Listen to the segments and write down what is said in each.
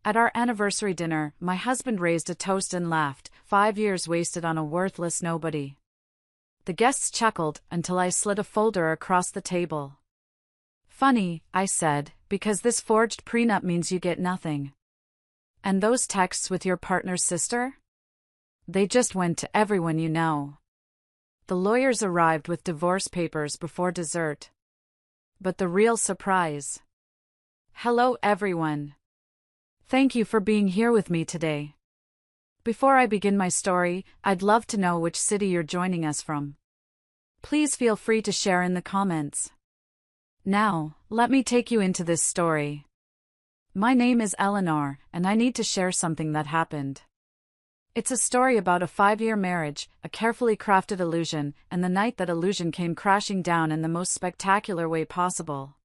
At our anniversary dinner, my husband raised a toast and laughed, 5 years wasted on a worthless nobody. The guests chuckled until I slid a folder across the table. Funny, I said, because this forged prenup means you get nothing. And those texts with your partner's sister? They just went to everyone you know. The lawyers arrived with divorce papers before dessert. But the real surprise. Hello everyone. Thank you for being here with me today. Before I begin my story, I'd love to know which city you're joining us from. Please feel free to share in the comments. Now, let me take you into this story. My name is Eleanor, and I need to share something that happened. It's a story about a 5-year marriage, a carefully crafted illusion, and the night that illusion came crashing down in the most spectacular way possible.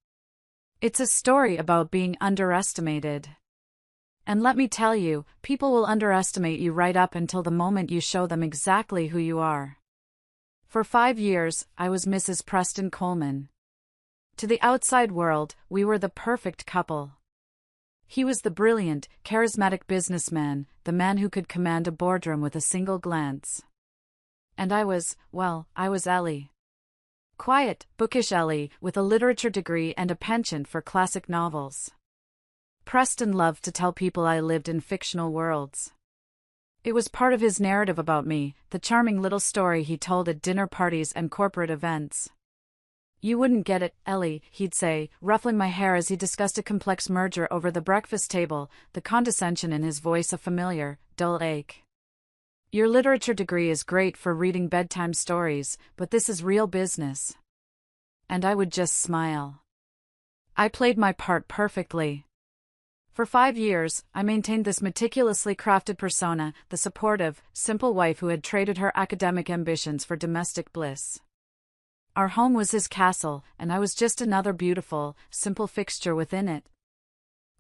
It's a story about being underestimated. And let me tell you, people will underestimate you right up until the moment you show them exactly who you are. For 5 years, I was Mrs. Preston Coleman. To the outside world, we were the perfect couple. He was the brilliant, charismatic businessman, the man who could command a boardroom with a single glance. And I was Ellie. Quiet, bookish Ellie, with a literature degree and a penchant for classic novels. Preston loved to tell people I lived in fictional worlds. It was part of his narrative about me, the charming little story he told at dinner parties and corporate events. You wouldn't get it, Ellie, he'd say, ruffling my hair as he discussed a complex merger over the breakfast table, the condescension in his voice a familiar, dull ache. Your literature degree is great for reading bedtime stories, but this is real business. And I would just smile. I played my part perfectly. For 5 years, I maintained this meticulously crafted persona, the supportive, simple wife who had traded her academic ambitions for domestic bliss. Our home was his castle, and I was just another beautiful, simple fixture within it.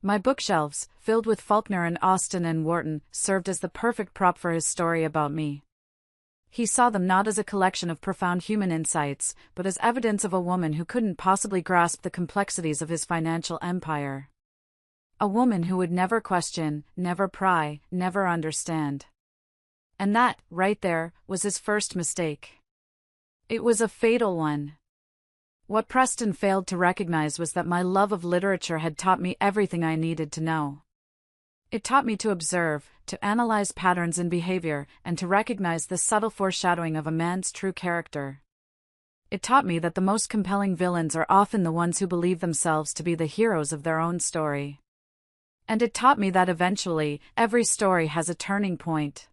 My bookshelves, filled with Faulkner and Austen and Wharton, served as the perfect prop for his story about me. He saw them not as a collection of profound human insights, but as evidence of a woman who couldn't possibly grasp the complexities of his financial empire. A woman who would never question, never pry, never understand. And that, right there, was his first mistake. It was a fatal one. What Preston failed to recognize was that my love of literature had taught me everything I needed to know. It taught me to observe, to analyze patterns in behavior, and to recognize the subtle foreshadowing of a man's true character. It taught me that the most compelling villains are often the ones who believe themselves to be the heroes of their own story. And it taught me that eventually, every story has a turning point.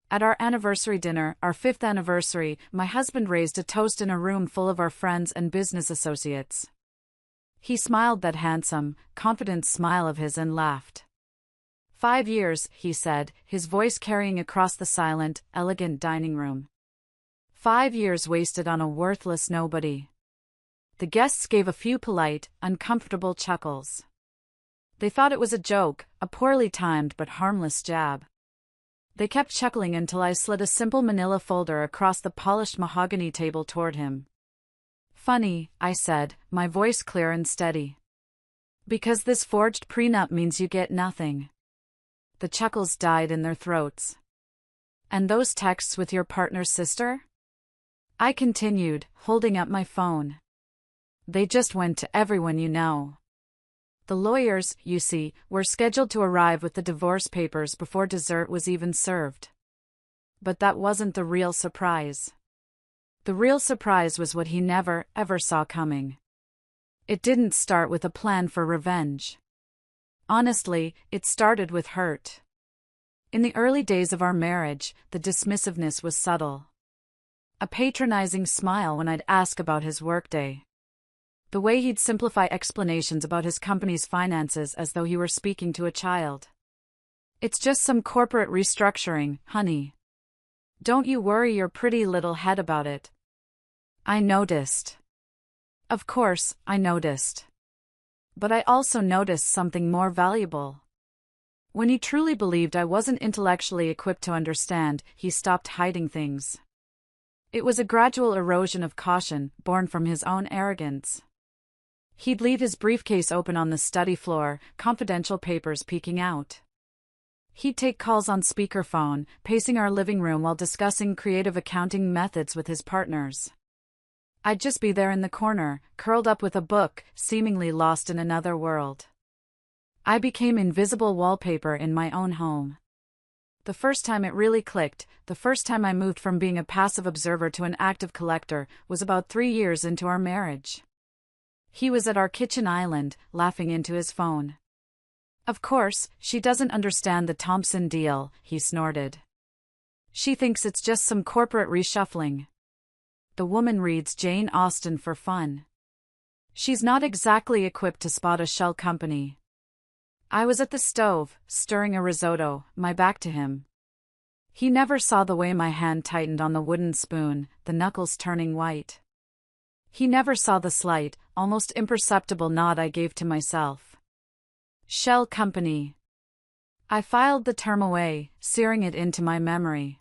At our anniversary dinner, our 5th anniversary, my husband raised a toast in a room full of our friends and business associates. He smiled that handsome, confident smile of his and laughed. 5 years, he said, his voice carrying across the silent, elegant dining room. 5 years wasted on a worthless nobody. The guests gave a few polite, uncomfortable chuckles. They thought it was a joke, a poorly timed but harmless jab. They kept chuckling until I slid a simple manila folder across the polished mahogany table toward him. Funny, I said, my voice clear and steady. Because this forged prenup means you get nothing. The chuckles died in their throats. And those texts with your partner's sister? I continued, holding up my phone. They just went to everyone you know. The lawyers, you see, were scheduled to arrive with the divorce papers before dessert was even served. But that wasn't the real surprise. The real surprise was what he never, ever saw coming. It didn't start with a plan for revenge. Honestly, it started with hurt. In the early days of our marriage, the dismissiveness was subtle. A patronizing smile when I'd ask about his workday. The way he'd simplify explanations about his company's finances as though he were speaking to a child. It's just some corporate restructuring, honey. Don't you worry your pretty little head about it. I noticed. Of course, I noticed. But I also noticed something more valuable. When he truly believed I wasn't intellectually equipped to understand, he stopped hiding things. It was a gradual erosion of caution, born from his own arrogance. He'd leave his briefcase open on the study floor, confidential papers peeking out. He'd take calls on speakerphone, pacing our living room while discussing creative accounting methods with his partners. I'd just be there in the corner, curled up with a book, seemingly lost in another world. I became invisible wallpaper in my own home. The first time it really clicked, the first time I moved from being a passive observer to an active collector, was about 3 years into our marriage. He was at our kitchen island, laughing into his phone. "Of course, she doesn't understand the Thompson deal," he snorted. "She thinks it's just some corporate reshuffling. The woman reads Jane Austen for fun. She's not exactly equipped to spot a shell company." I was at the stove, stirring a risotto, my back to him. He never saw the way my hand tightened on the wooden spoon, the knuckles turning white. He never saw the slight, almost imperceptible nod I gave to myself. Shell company. I filed the term away, searing it into my memory.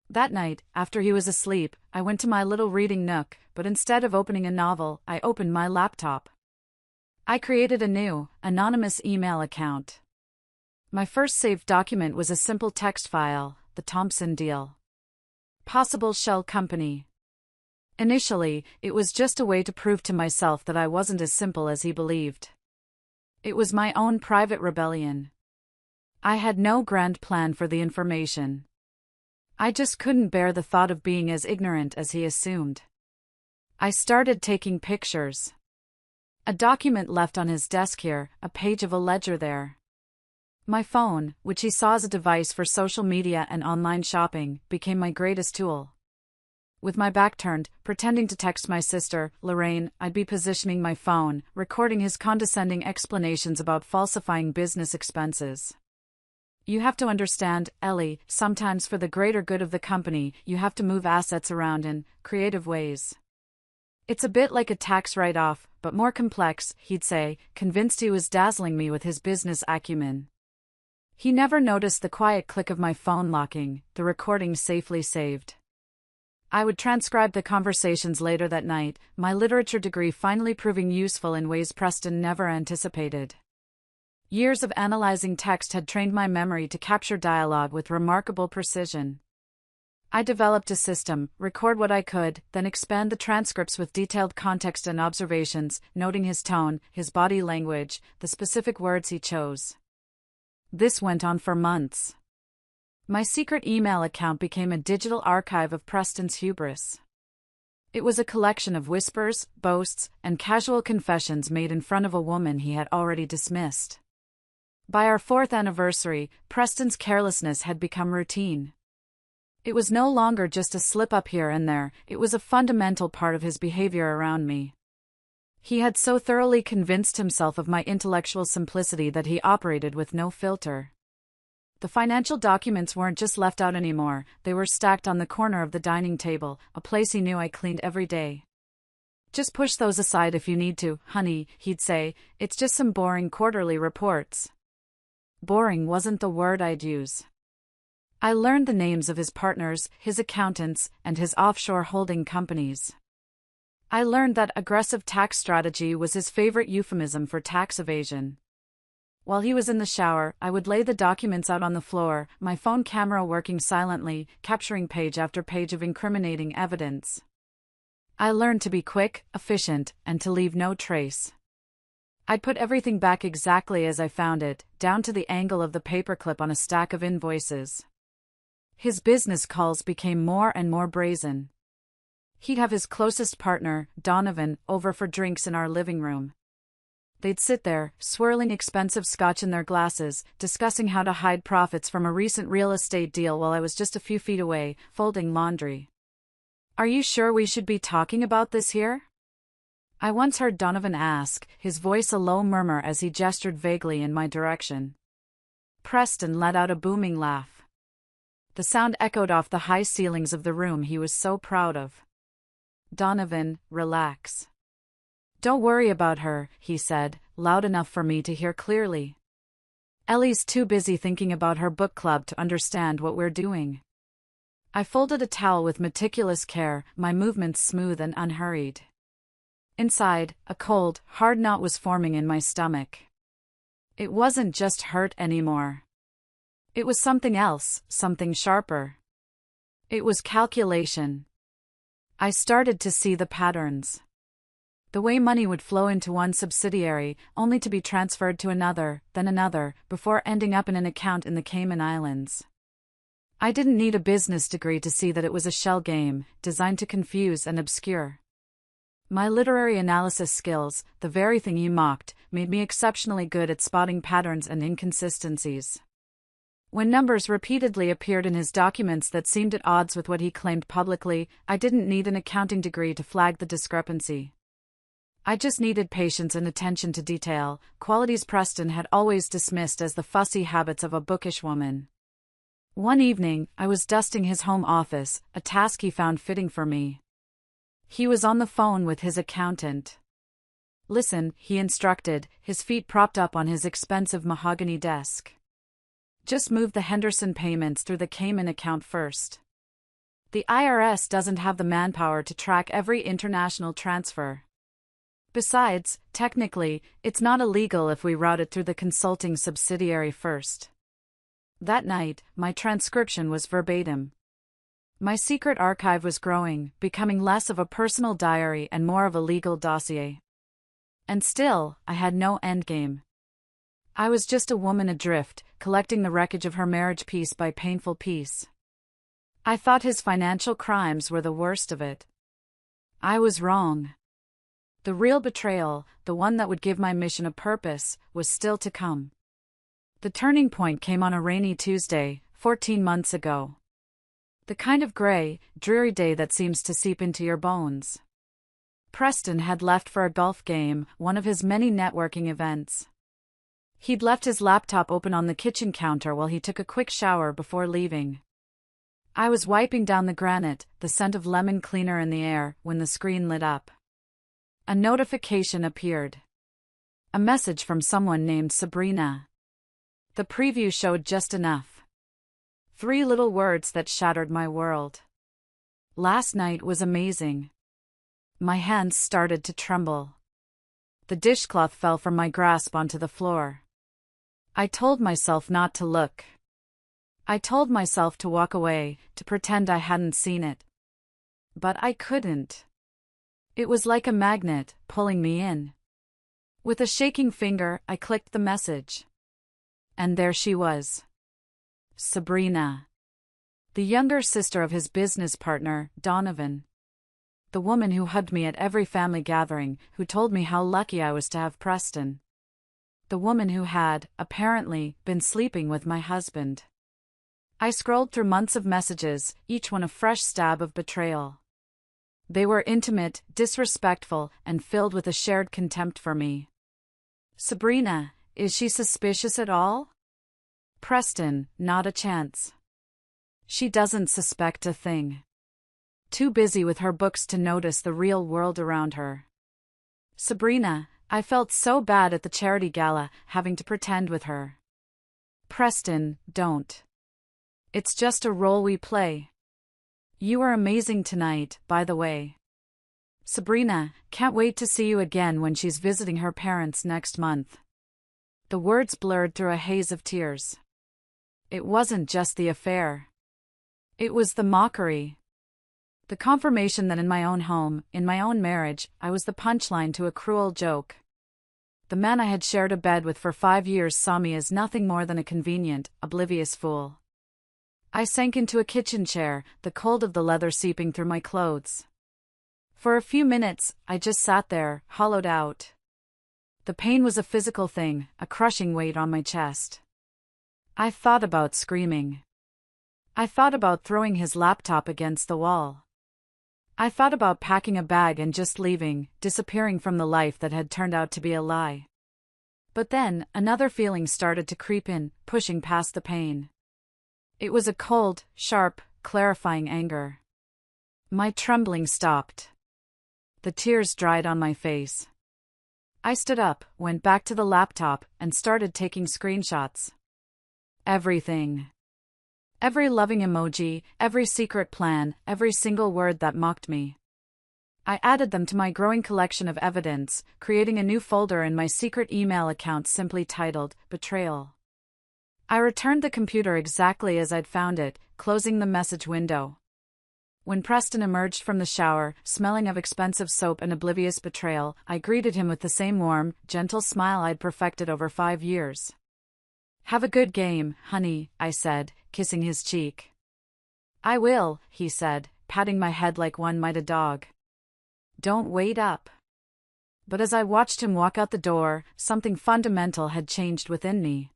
That night, after he was asleep, I went to my little reading nook, but instead of opening a novel, I opened my laptop. I created a new, anonymous email account. My first saved document was a simple text file, the Thompson deal. Possible shell company. Initially, it was just a way to prove to myself that I wasn't as simple as he believed. It was my own private rebellion. I had no grand plan for the information. I just couldn't bear the thought of being as ignorant as he assumed. I started taking pictures. A document left on his desk here, a page of a ledger there. My phone, which he saw as a device for social media and online shopping, became my greatest tool. With my back turned, pretending to text my sister, Lorraine, I'd be positioning my phone, recording his condescending explanations about falsifying business expenses. "You have to understand, Ellie, sometimes for the greater good of the company, you have to move assets around in creative ways. It's a bit like a tax write-off, but more complex," he'd say, convinced he was dazzling me with his business acumen. He never noticed the quiet click of my phone locking, the recording safely saved. I would transcribe the conversations later that night, my literature degree finally proving useful in ways Preston never anticipated. Years of analyzing text had trained my memory to capture dialogue with remarkable precision. I developed a system, record what I could, then expand the transcripts with detailed context and observations, noting his tone, his body language, the specific words he chose. This went on for months. My secret email account became a digital archive of Preston's hubris. It was a collection of whispers, boasts, and casual confessions made in front of a woman he had already dismissed. By our 4th anniversary, Preston's carelessness had become routine. It was no longer just a slip-up here and there, it was a fundamental part of his behavior around me. He had so thoroughly convinced himself of my intellectual simplicity that he operated with no filter. The financial documents weren't just left out anymore, they were stacked on the corner of the dining table, a place he knew I cleaned every day. "Just push those aside if you need to, honey," he'd say, "it's just some boring quarterly reports." Boring wasn't the word I'd use. I learned the names of his partners, his accountants, and his offshore holding companies. I learned that aggressive tax strategy was his favorite euphemism for tax evasion. While he was in the shower, I would lay the documents out on the floor, my phone camera working silently, capturing page after page of incriminating evidence. I learned to be quick, efficient, and to leave no trace. I'd put everything back exactly as I found it, down to the angle of the paperclip on a stack of invoices. His business calls became more and more brazen. He'd have his closest partner, Donovan, over for drinks in our living room. They'd sit there, swirling expensive scotch in their glasses, discussing how to hide profits from a recent real estate deal while I was just a few feet away, folding laundry. "Are you sure we should be talking about this here?" I once heard Donovan ask, his voice a low murmur as he gestured vaguely in my direction. Preston let out a booming laugh. The sound echoed off the high ceilings of the room he was so proud of. "Donovan, relax. Don't worry about her," he said, loud enough for me to hear clearly. "Ellie's too busy thinking about her book club to understand what we're doing." I folded a towel with meticulous care, my movements smooth and unhurried. Inside, a cold, hard knot was forming in my stomach. It wasn't just hurt anymore. It was something else, something sharper. It was calculation. I started to see the patterns. The way money would flow into one subsidiary, only to be transferred to another, then another, before ending up in an account in the Cayman Islands. I didn't need a business degree to see that it was a shell game, designed to confuse and obscure. My literary analysis skills, the very thing you mocked, made me exceptionally good at spotting patterns and inconsistencies. When numbers repeatedly appeared in his documents that seemed at odds with what he claimed publicly, I didn't need an accounting degree to flag the discrepancy. I just needed patience and attention to detail, qualities Preston had always dismissed as the fussy habits of a bookish woman. One evening, I was dusting his home office, a task he found fitting for me. He was on the phone with his accountant. "Listen," he instructed, his feet propped up on his expensive mahogany desk. "Just move the Henderson payments through the Cayman account first. The IRS doesn't have the manpower to track every international transfer. Besides, technically, it's not illegal if we route it through the consulting subsidiary first." That night, my transcription was verbatim. My secret archive was growing, becoming less of a personal diary and more of a legal dossier. And still, I had no endgame. I was just a woman adrift, collecting the wreckage of her marriage piece by painful piece. I thought his financial crimes were the worst of it. I was wrong. The real betrayal, the one that would give my mission a purpose, was still to come. The turning point came on a rainy Tuesday, 14 months ago. The kind of gray, dreary day that seems to seep into your bones. Preston had left for a golf game, one of his many networking events. He'd left his laptop open on the kitchen counter while he took a quick shower before leaving. I was wiping down the granite, the scent of lemon cleaner in the air, when the screen lit up. A notification appeared. A message from someone named Sabrina. The preview showed just enough. 3 little words that shattered my world. "Last night was amazing." My hands started to tremble. The dishcloth fell from my grasp onto the floor. I told myself not to look. I told myself to walk away, to pretend I hadn't seen it. But I couldn't. It was like a magnet, pulling me in. With a shaking finger, I clicked the message. And there she was. Sabrina. The younger sister of his business partner, Donovan. The woman who hugged me at every family gathering, who told me how lucky I was to have Preston. The woman who had, apparently, been sleeping with my husband. I scrolled through months of messages, each one a fresh stab of betrayal. They were intimate, disrespectful, and filled with a shared contempt for me. Sabrina, is she suspicious at all? Preston, not a chance. She doesn't suspect a thing. Too busy with her books to notice the real world around her. Sabrina, I felt so bad at the charity gala, having to pretend with her. Preston, don't. It's just a role we play. You are amazing tonight, by the way. Sabrina, can't wait to see you again when she's visiting her parents next month. The words blurred through a haze of tears. It wasn't just the affair. It was the mockery. The confirmation that in my own home, in my own marriage, I was the punchline to a cruel joke. The man I had shared a bed with for 5 years saw me as nothing more than a convenient, oblivious fool. I sank into a kitchen chair, the cold of the leather seeping through my clothes. For a few minutes, I just sat there, hollowed out. The pain was a physical thing, a crushing weight on my chest. I thought about screaming. I thought about throwing his laptop against the wall. I thought about packing a bag and just leaving, disappearing from the life that had turned out to be a lie. But then, another feeling started to creep in, pushing past the pain. It was a cold, sharp, clarifying anger. My trembling stopped. The tears dried on my face. I stood up, went back to the laptop, and started taking screenshots. Everything. Every loving emoji, every secret plan, every single word that mocked me. I added them to my growing collection of evidence, creating a new folder in my secret email account simply titled Betrayal. I returned the computer exactly as I'd found it, closing the message window. When Preston emerged from the shower, smelling of expensive soap and oblivious betrayal, I greeted him with the same warm, gentle smile I'd perfected over 5 years. "Have a good game, honey," I said, kissing his cheek. "I will," he said, patting my head like one might a dog. "Don't wait up." But as I watched him walk out the door, something fundamental had changed within me.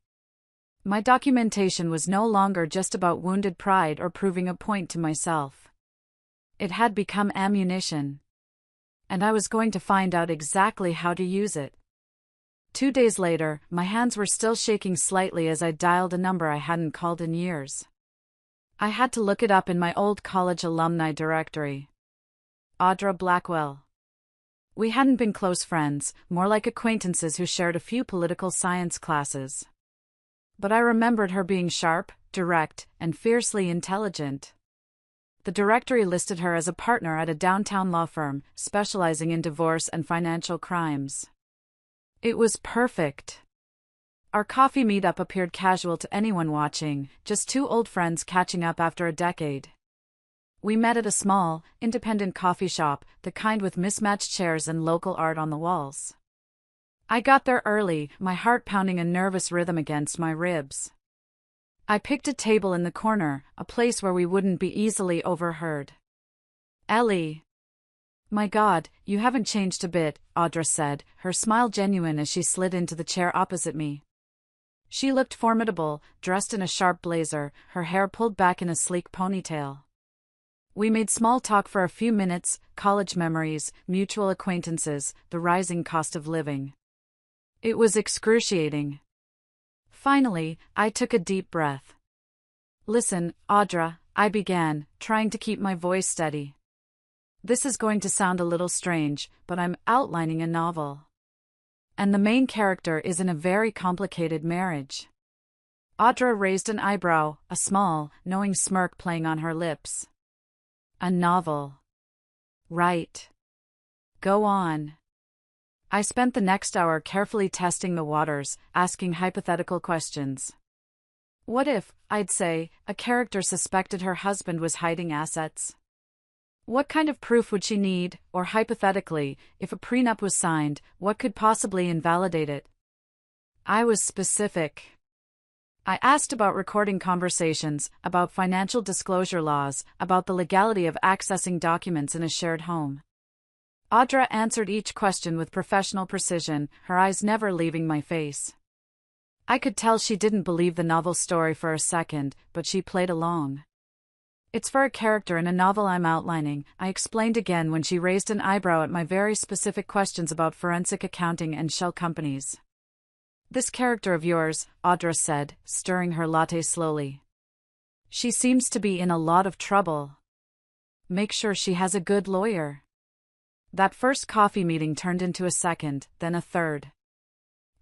My documentation was no longer just about wounded pride or proving a point to myself. It had become ammunition. And I was going to find out exactly how to use it. 2 days later, my hands were still shaking slightly as I dialed a number I hadn't called in years. I had to look it up in my old college alumni directory. Audra Blackwell. We hadn't been close friends, more like acquaintances who shared a few political science classes. But I remembered her being sharp, direct, and fiercely intelligent. The directory listed her as a partner at a downtown law firm, specializing in divorce and financial crimes. It was perfect. Our coffee meetup appeared casual to anyone watching, just two old friends catching up after a decade. We met at a small, independent coffee shop, the kind with mismatched chairs and local art on the walls. I got there early, my heart pounding a nervous rhythm against my ribs. I picked a table in the corner, a place where we wouldn't be easily overheard. "Ellie. My God, you haven't changed a bit," Audra said, her smile genuine as she slid into the chair opposite me. She looked formidable, dressed in a sharp blazer, her hair pulled back in a sleek ponytail. We made small talk for a few minutes, college memories, mutual acquaintances, the rising cost of living. It was excruciating. Finally, I took a deep breath. "Listen, Audra," I began, trying to keep my voice steady. "This is going to sound a little strange, but I'm outlining a novel. And the main character is in a very complicated marriage." Audra raised an eyebrow, a small, knowing smirk playing on her lips. "A novel. Right. Go on." I spent the next hour carefully testing the waters, asking hypothetical questions. What if, I'd say, a character suspected her husband was hiding assets? What kind of proof would she need, or hypothetically, if a prenup was signed, what could possibly invalidate it? I was specific. I asked about recording conversations, about financial disclosure laws, about the legality of accessing documents in a shared home. Audra answered each question with professional precision, her eyes never leaving my face. I could tell she didn't believe the novel story for a second, but she played along. "It's for a character in a novel I'm outlining," I explained again when she raised an eyebrow at my very specific questions about forensic accounting and shell companies. "This character of yours," Audra said, stirring her latte slowly. "She seems to be in a lot of trouble. Make sure she has a good lawyer." That first coffee meeting turned into a second, then a third.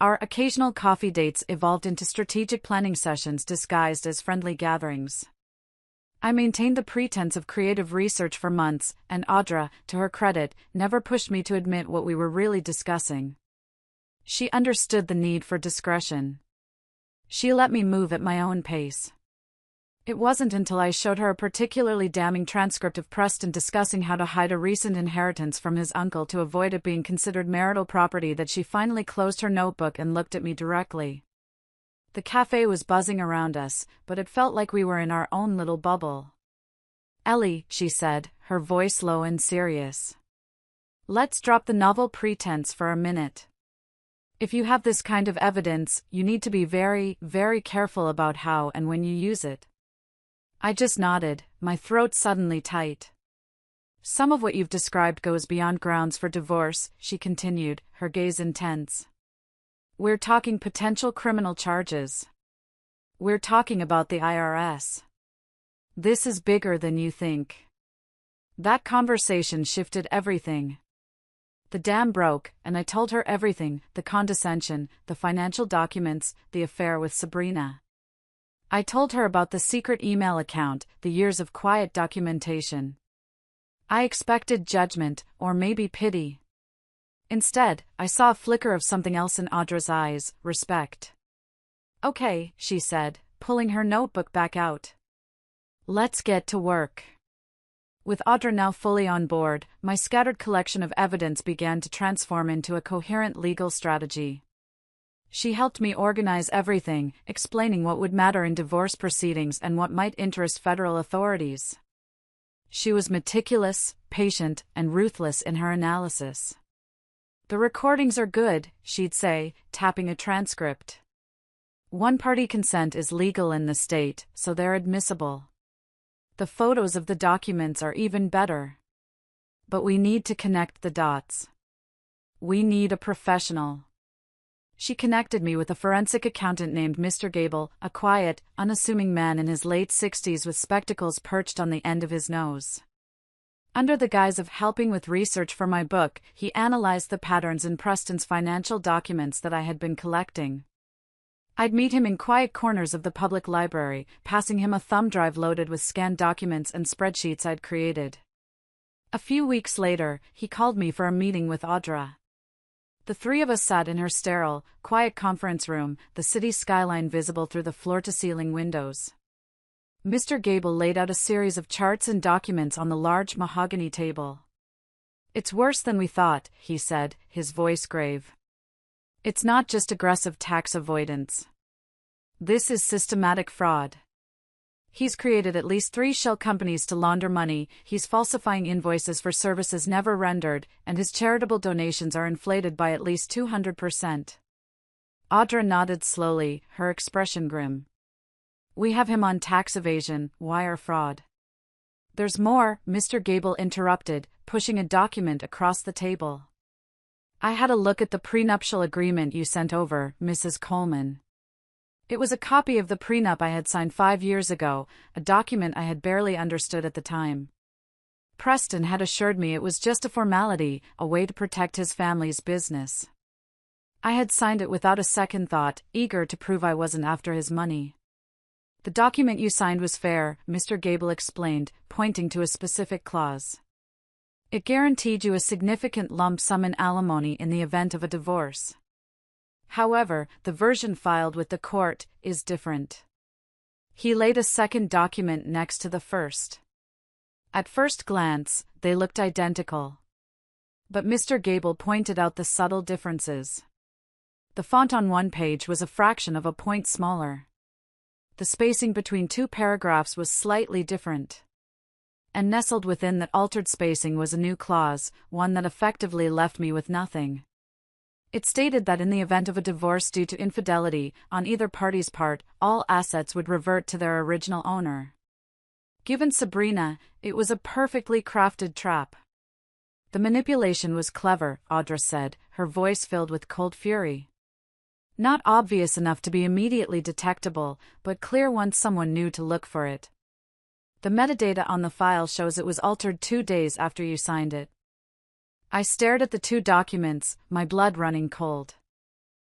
Our occasional coffee dates evolved into strategic planning sessions disguised as friendly gatherings. I maintained the pretense of creative research for months, and Audra, to her credit, never pushed me to admit what we were really discussing. She understood the need for discretion. She let me move at my own pace. It wasn't until I showed her a particularly damning transcript of Preston discussing how to hide a recent inheritance from his uncle to avoid it being considered marital property that she finally closed her notebook and looked at me directly. The cafe was buzzing around us, but it felt like we were in our own little bubble. "Ellie," she said, her voice low and serious. "Let's drop the novel pretense for a minute. If you have this kind of evidence, you need to be very, very careful about how and when you use it." I just nodded, my throat suddenly tight. "Some of what you've described goes beyond grounds for divorce," she continued, her gaze intense. "We're talking potential criminal charges. We're talking about the IRS. This is bigger than you think." That conversation shifted everything. The dam broke, and I told her everything, the condescension, the financial documents, the affair with Sabrina. I told her about the secret email account, the years of quiet documentation. I expected judgment, or maybe pity. Instead, I saw a flicker of something else in Audra's eyes, respect. "Okay," she said, pulling her notebook back out. "Let's get to work." With Audra now fully on board, my scattered collection of evidence began to transform into a coherent legal strategy. She helped me organize everything, explaining what would matter in divorce proceedings and what might interest federal authorities. She was meticulous, patient, and ruthless in her analysis. "The recordings are good," she'd say, tapping a transcript. "One-party consent is legal in the state, so they're admissible. The photos of the documents are even better. But we need to connect the dots. We need a professional." She connected me with a forensic accountant named Mr. Gable, a quiet, unassuming man in his late 60s with spectacles perched on the end of his nose. Under the guise of helping with research for my book, he analyzed the patterns in Preston's financial documents that I had been collecting. I'd meet him in quiet corners of the public library, passing him a thumb drive loaded with scanned documents and spreadsheets I'd created. A few weeks later, he called me for a meeting with Audra. The three of us sat in her sterile, quiet conference room, the city skyline visible through the floor-to-ceiling windows. Mr. Gable laid out a series of charts and documents on the large mahogany table. "It's worse than we thought," he said, his voice grave. "It's not just aggressive tax avoidance. This is systematic fraud. He's created at least 3 shell companies to launder money, he's falsifying invoices for services never rendered, and his charitable donations are inflated by at least 200%. Audra nodded slowly, her expression grim. "We have him on tax evasion, wire fraud." "There's more," Mr. Gable interrupted, pushing a document across the table. "I had a look at the prenuptial agreement you sent over, Mrs. Coleman. It was a copy of the prenup I had signed 5 years ago, a document I had barely understood at the time. Preston had assured me it was just a formality, a way to protect his family's business. I had signed it without a second thought, eager to prove I wasn't after his money." "The document you signed was fair," Mr. Gable explained, pointing to a specific clause. "It guaranteed you a significant lump sum in alimony in the event of a divorce. However, the version filed with the court is different." He laid a second document next to the first. At first glance, they looked identical. But Mr. Gable pointed out the subtle differences. The font on one page was a fraction of a point smaller. The spacing between 2 paragraphs was slightly different. And nestled within that altered spacing was a new clause, one that effectively left me with nothing. It stated that in the event of a divorce due to infidelity, on either party's part, all assets would revert to their original owner. Given Sabrina, it was a perfectly crafted trap. "The manipulation was clever," Audra said, her voice filled with cold fury. "Not obvious enough to be immediately detectable, but clear once someone knew to look for it. The metadata on the file shows it was altered 2 days after you signed it." I stared at the 2 documents, my blood running cold.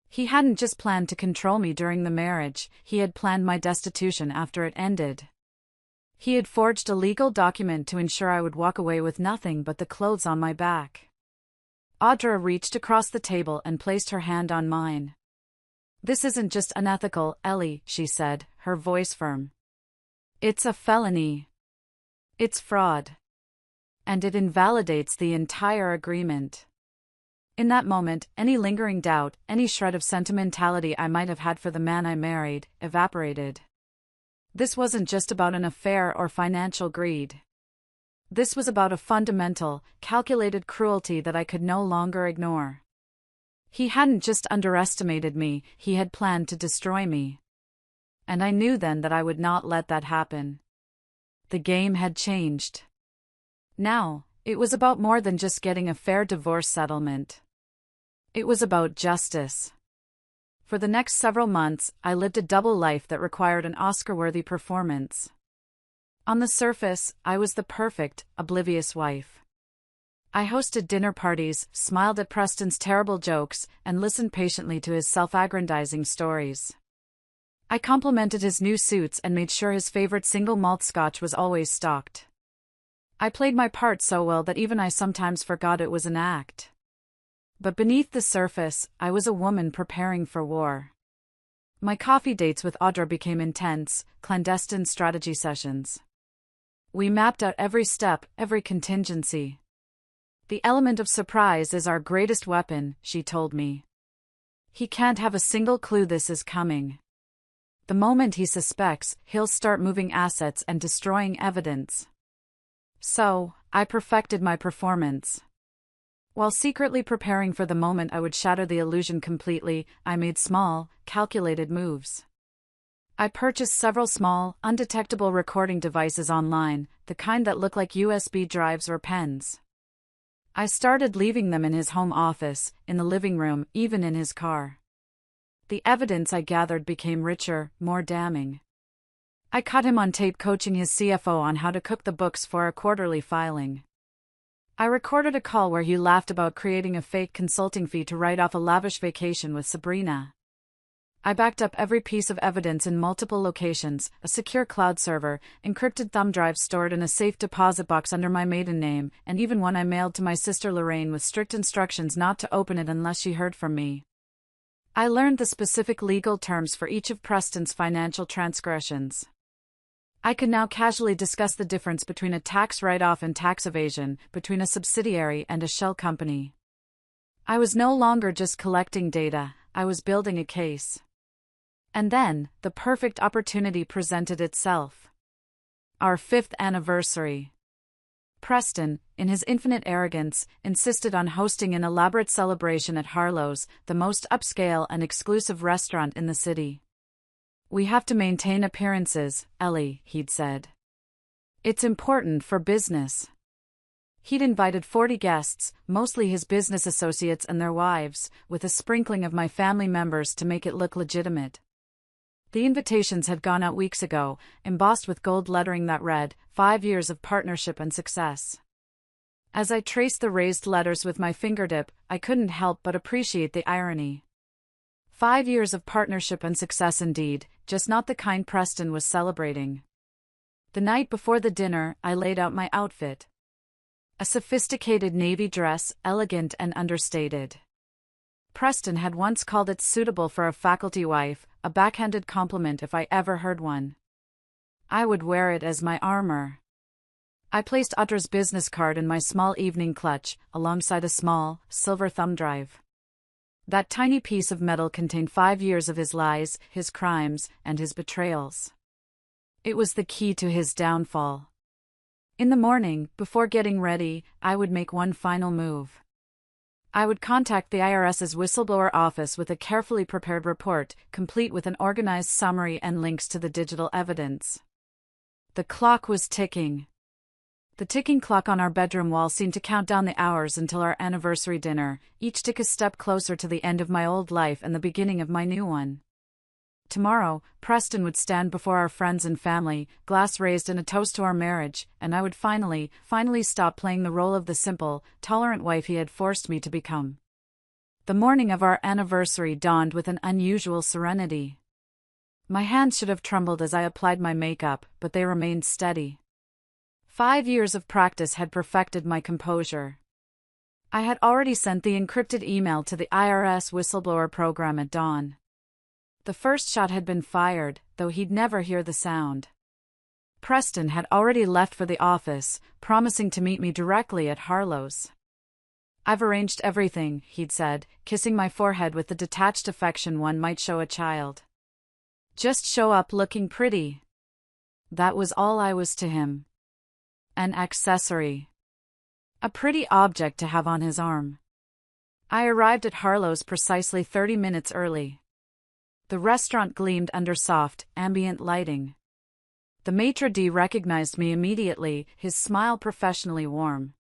He hadn't just planned to control me during the marriage, he had planned my destitution after it ended. He had forged a legal document to ensure I would walk away with nothing but the clothes on my back. Audra reached across the table and placed her hand on mine. "This isn't just unethical, Ellie," she said, her voice firm. "It's a felony. It's fraud. And it invalidates the entire agreement." In that moment, any lingering doubt, any shred of sentimentality I might have had for the man I married, evaporated. This wasn't just about an affair or financial greed. This was about a fundamental, calculated cruelty that I could no longer ignore. He hadn't just underestimated me, he had planned to destroy me. And I knew then that I would not let that happen. The game had changed. Now, it was about more than just getting a fair divorce settlement. It was about justice. For the next several months, I lived a double life that required an Oscar-worthy performance. On the surface, I was the perfect, oblivious wife. I hosted dinner parties, smiled at Preston's terrible jokes, and listened patiently to his self-aggrandizing stories. I complimented his new suits and made sure his favorite single malt scotch was always stocked. I played my part so well that even I sometimes forgot it was an act. But beneath the surface, I was a woman preparing for war. My coffee dates with Audra became intense, clandestine strategy sessions. We mapped out every step, every contingency. The element of surprise is our greatest weapon, she told me. He can't have a single clue this is coming. The moment he suspects, he'll start moving assets and destroying evidence. So, I perfected my performance. While secretly preparing for the moment I would shatter the illusion completely, I made small, calculated moves. I purchased several small, undetectable recording devices online, the kind that look like USB drives or pens. I started leaving them in his home office, in the living room, even in his car. The evidence I gathered became richer, more damning. I caught him on tape coaching his CFO on how to cook the books for a quarterly filing. I recorded a call where he laughed about creating a fake consulting fee to write off a lavish vacation with Sabrina. I backed up every piece of evidence in multiple locations, a secure cloud server, encrypted thumb drives stored in a safe deposit box under my maiden name, and even one I mailed to my sister Lorraine with strict instructions not to open it unless she heard from me. I learned the specific legal terms for each of Preston's financial transgressions. I could now casually discuss the difference between a tax write-off and tax evasion, between a subsidiary and a shell company. I was no longer just collecting data, I was building a case. And then, the perfect opportunity presented itself. Our 5th anniversary. Preston, in his infinite arrogance, insisted on hosting an elaborate celebration at Harlow's, the most upscale and exclusive restaurant in the city. "We have to maintain appearances, Ellie," he'd said. "It's important for business." He'd invited 40 guests, mostly his business associates and their wives, with a sprinkling of my family members to make it look legitimate. The invitations had gone out weeks ago, embossed with gold lettering that read, "5 years of partnership and success." As I traced the raised letters with my fingertip, I couldn't help but appreciate the irony. 5 years of partnership and success indeed, just not the kind Preston was celebrating. The night before the dinner, I laid out my outfit. A sophisticated navy dress, elegant and understated. Preston had once called it suitable for a faculty wife, a backhanded compliment if I ever heard one. I would wear it as my armor. I placed Audra's business card in my small evening clutch, alongside a small, silver thumb drive. That tiny piece of metal contained 5 years of his lies, his crimes, and his betrayals. It was the key to his downfall. In the morning, before getting ready, I would make one final move. I would contact the IRS's whistleblower office with a carefully prepared report, complete with an organized summary and links to the digital evidence. The clock was ticking. The ticking clock on our bedroom wall seemed to count down the hours until our anniversary dinner, each tick a step closer to the end of my old life and the beginning of my new one. Tomorrow, Preston would stand before our friends and family, glass raised in a toast to our marriage, and I would finally stop playing the role of the simple, tolerant wife he had forced me to become. The morning of our anniversary dawned with an unusual serenity. My hands should have trembled as I applied my makeup, but they remained steady. 5 years of practice had perfected my composure. I had already sent the encrypted email to the IRS whistleblower program at dawn. The first shot had been fired, though he'd never hear the sound. Preston had already left for the office, promising to meet me directly at Harlow's. "I've arranged everything," he'd said, kissing my forehead with the detached affection one might show a child. "Just show up looking pretty." That was all I was to him. An accessory. A pretty object to have on his arm. I arrived at Harlow's precisely 30 minutes early. The restaurant gleamed under soft, ambient lighting. The maitre d' recognized me immediately, his smile professionally warm.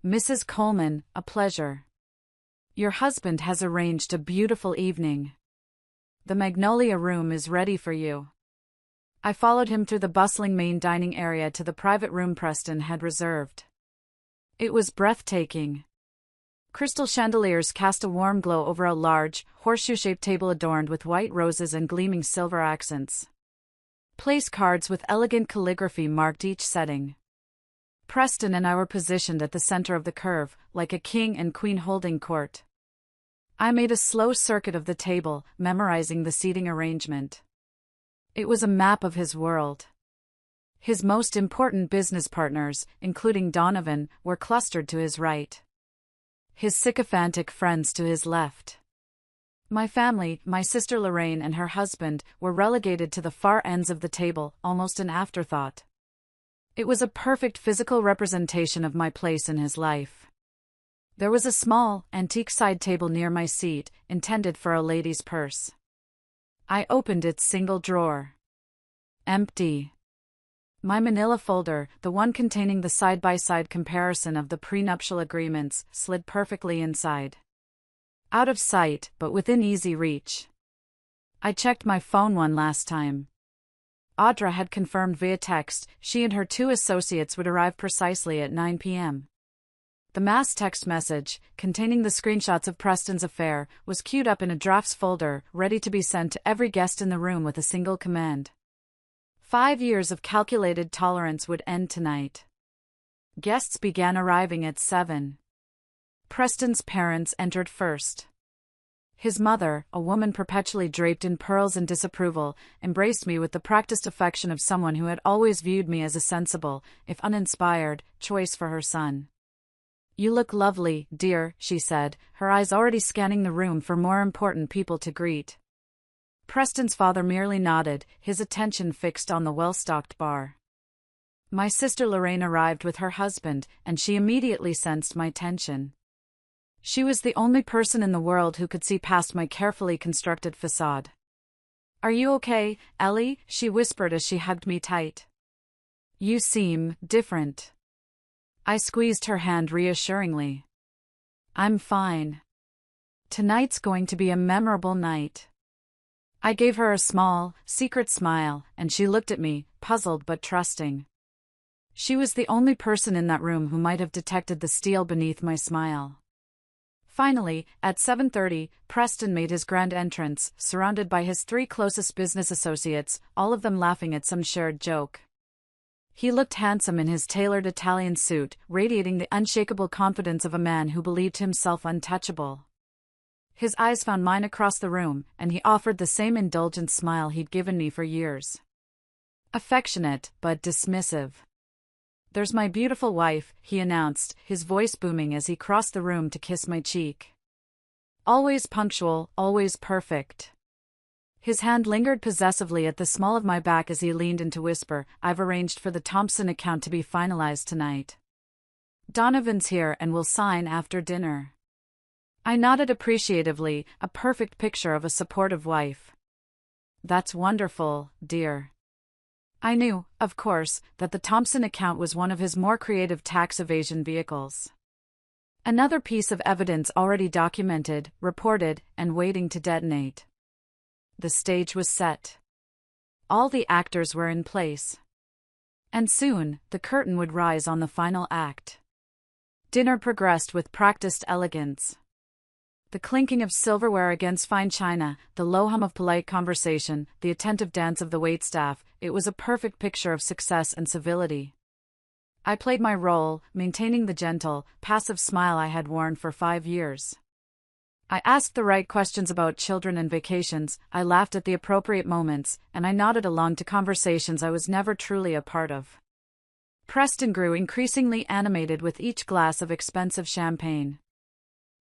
"Mrs. Coleman, a pleasure. Your husband has arranged a beautiful evening. The Magnolia Room is ready for you." I followed him through the bustling main dining area to the private room Preston had reserved. It was breathtaking. Crystal chandeliers cast a warm glow over a large, horseshoe-shaped table adorned with white roses and gleaming silver accents. Place cards with elegant calligraphy marked each setting. Preston and I were positioned at the center of the curve, like a king and queen holding court. I made a slow circuit of the table, memorizing the seating arrangement. It was a map of his world. His most important business partners, including Donovan, were clustered to his right. His sycophantic friends to his left. My family, my sister Lorraine and her husband, were relegated to the far ends of the table, almost an afterthought. It was a perfect physical representation of my place in his life. There was a small, antique side table near my seat, intended for a lady's purse. I opened its single drawer. Empty. My manila folder, the one containing the side-by-side comparison of the prenuptial agreements, slid perfectly inside. Out of sight, but within easy reach. I checked my phone one last time. Audra had confirmed via text she and her 2 associates would arrive precisely at 9 p.m. The mass text message, containing the screenshots of Preston's affair, was queued up in a drafts folder, ready to be sent to every guest in the room with a single command. 5 years of calculated tolerance would end tonight. Guests began arriving at 7. Preston's parents entered first. His mother, a woman perpetually draped in pearls and disapproval, embraced me with the practiced affection of someone who had always viewed me as a sensible, if uninspired, choice for her son. "You look lovely, dear," she said, her eyes already scanning the room for more important people to greet. Preston's father merely nodded, his attention fixed on the well-stocked bar. My sister Lorraine arrived with her husband, and she immediately sensed my tension. She was the only person in the world who could see past my carefully constructed facade. "Are you okay, Ellie?" she whispered as she hugged me tight. "You seem different." I squeezed her hand reassuringly. "I'm fine. Tonight's going to be a memorable night." I gave her a small, secret smile, and she looked at me, puzzled but trusting. She was the only person in that room who might have detected the steel beneath my smile. Finally, at 7:30, Preston made his grand entrance, surrounded by his 3 closest business associates, all of them laughing at some shared joke. He looked handsome in his tailored Italian suit, radiating the unshakable confidence of a man who believed himself untouchable. His eyes found mine across the room, and he offered the same indulgent smile he'd given me for years. Affectionate, but dismissive. "There's my beautiful wife," he announced, his voice booming as he crossed the room to kiss my cheek. "Always punctual, always perfect." His hand lingered possessively at the small of my back as he leaned in to whisper, "I've arranged for the Thompson account to be finalized tonight. Donovan's here and will sign after dinner." I nodded appreciatively, a perfect picture of a supportive wife. "That's wonderful, dear." I knew, of course, that the Thompson account was one of his more creative tax evasion vehicles. Another piece of evidence already documented, reported, and waiting to detonate. The stage was set. All the actors were in place. And soon, the curtain would rise on the final act. Dinner progressed with practiced elegance. The clinking of silverware against fine china, the low hum of polite conversation, the attentive dance of the waitstaff, it was a perfect picture of success and civility. I played my role, maintaining the gentle, passive smile I had worn for 5 years. I asked the right questions about children and vacations, I laughed at the appropriate moments, and I nodded along to conversations I was never truly a part of. Preston grew increasingly animated with each glass of expensive champagne.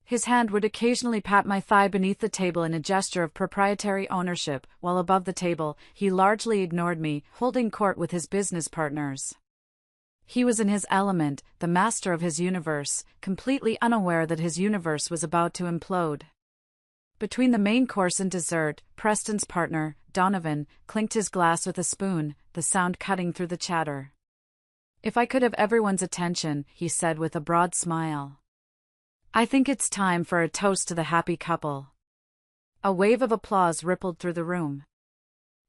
His hand would occasionally pat my thigh beneath the table in a gesture of proprietary ownership, while above the table, he largely ignored me, holding court with his business partners. He was in his element, the master of his universe, completely unaware that his universe was about to implode. Between the main course and dessert, Preston's partner, Donovan, clinked his glass with a spoon, the sound cutting through the chatter. "If I could have everyone's attention," he said with a broad smile. "I think it's time for a toast to the happy couple." A wave of applause rippled through the room.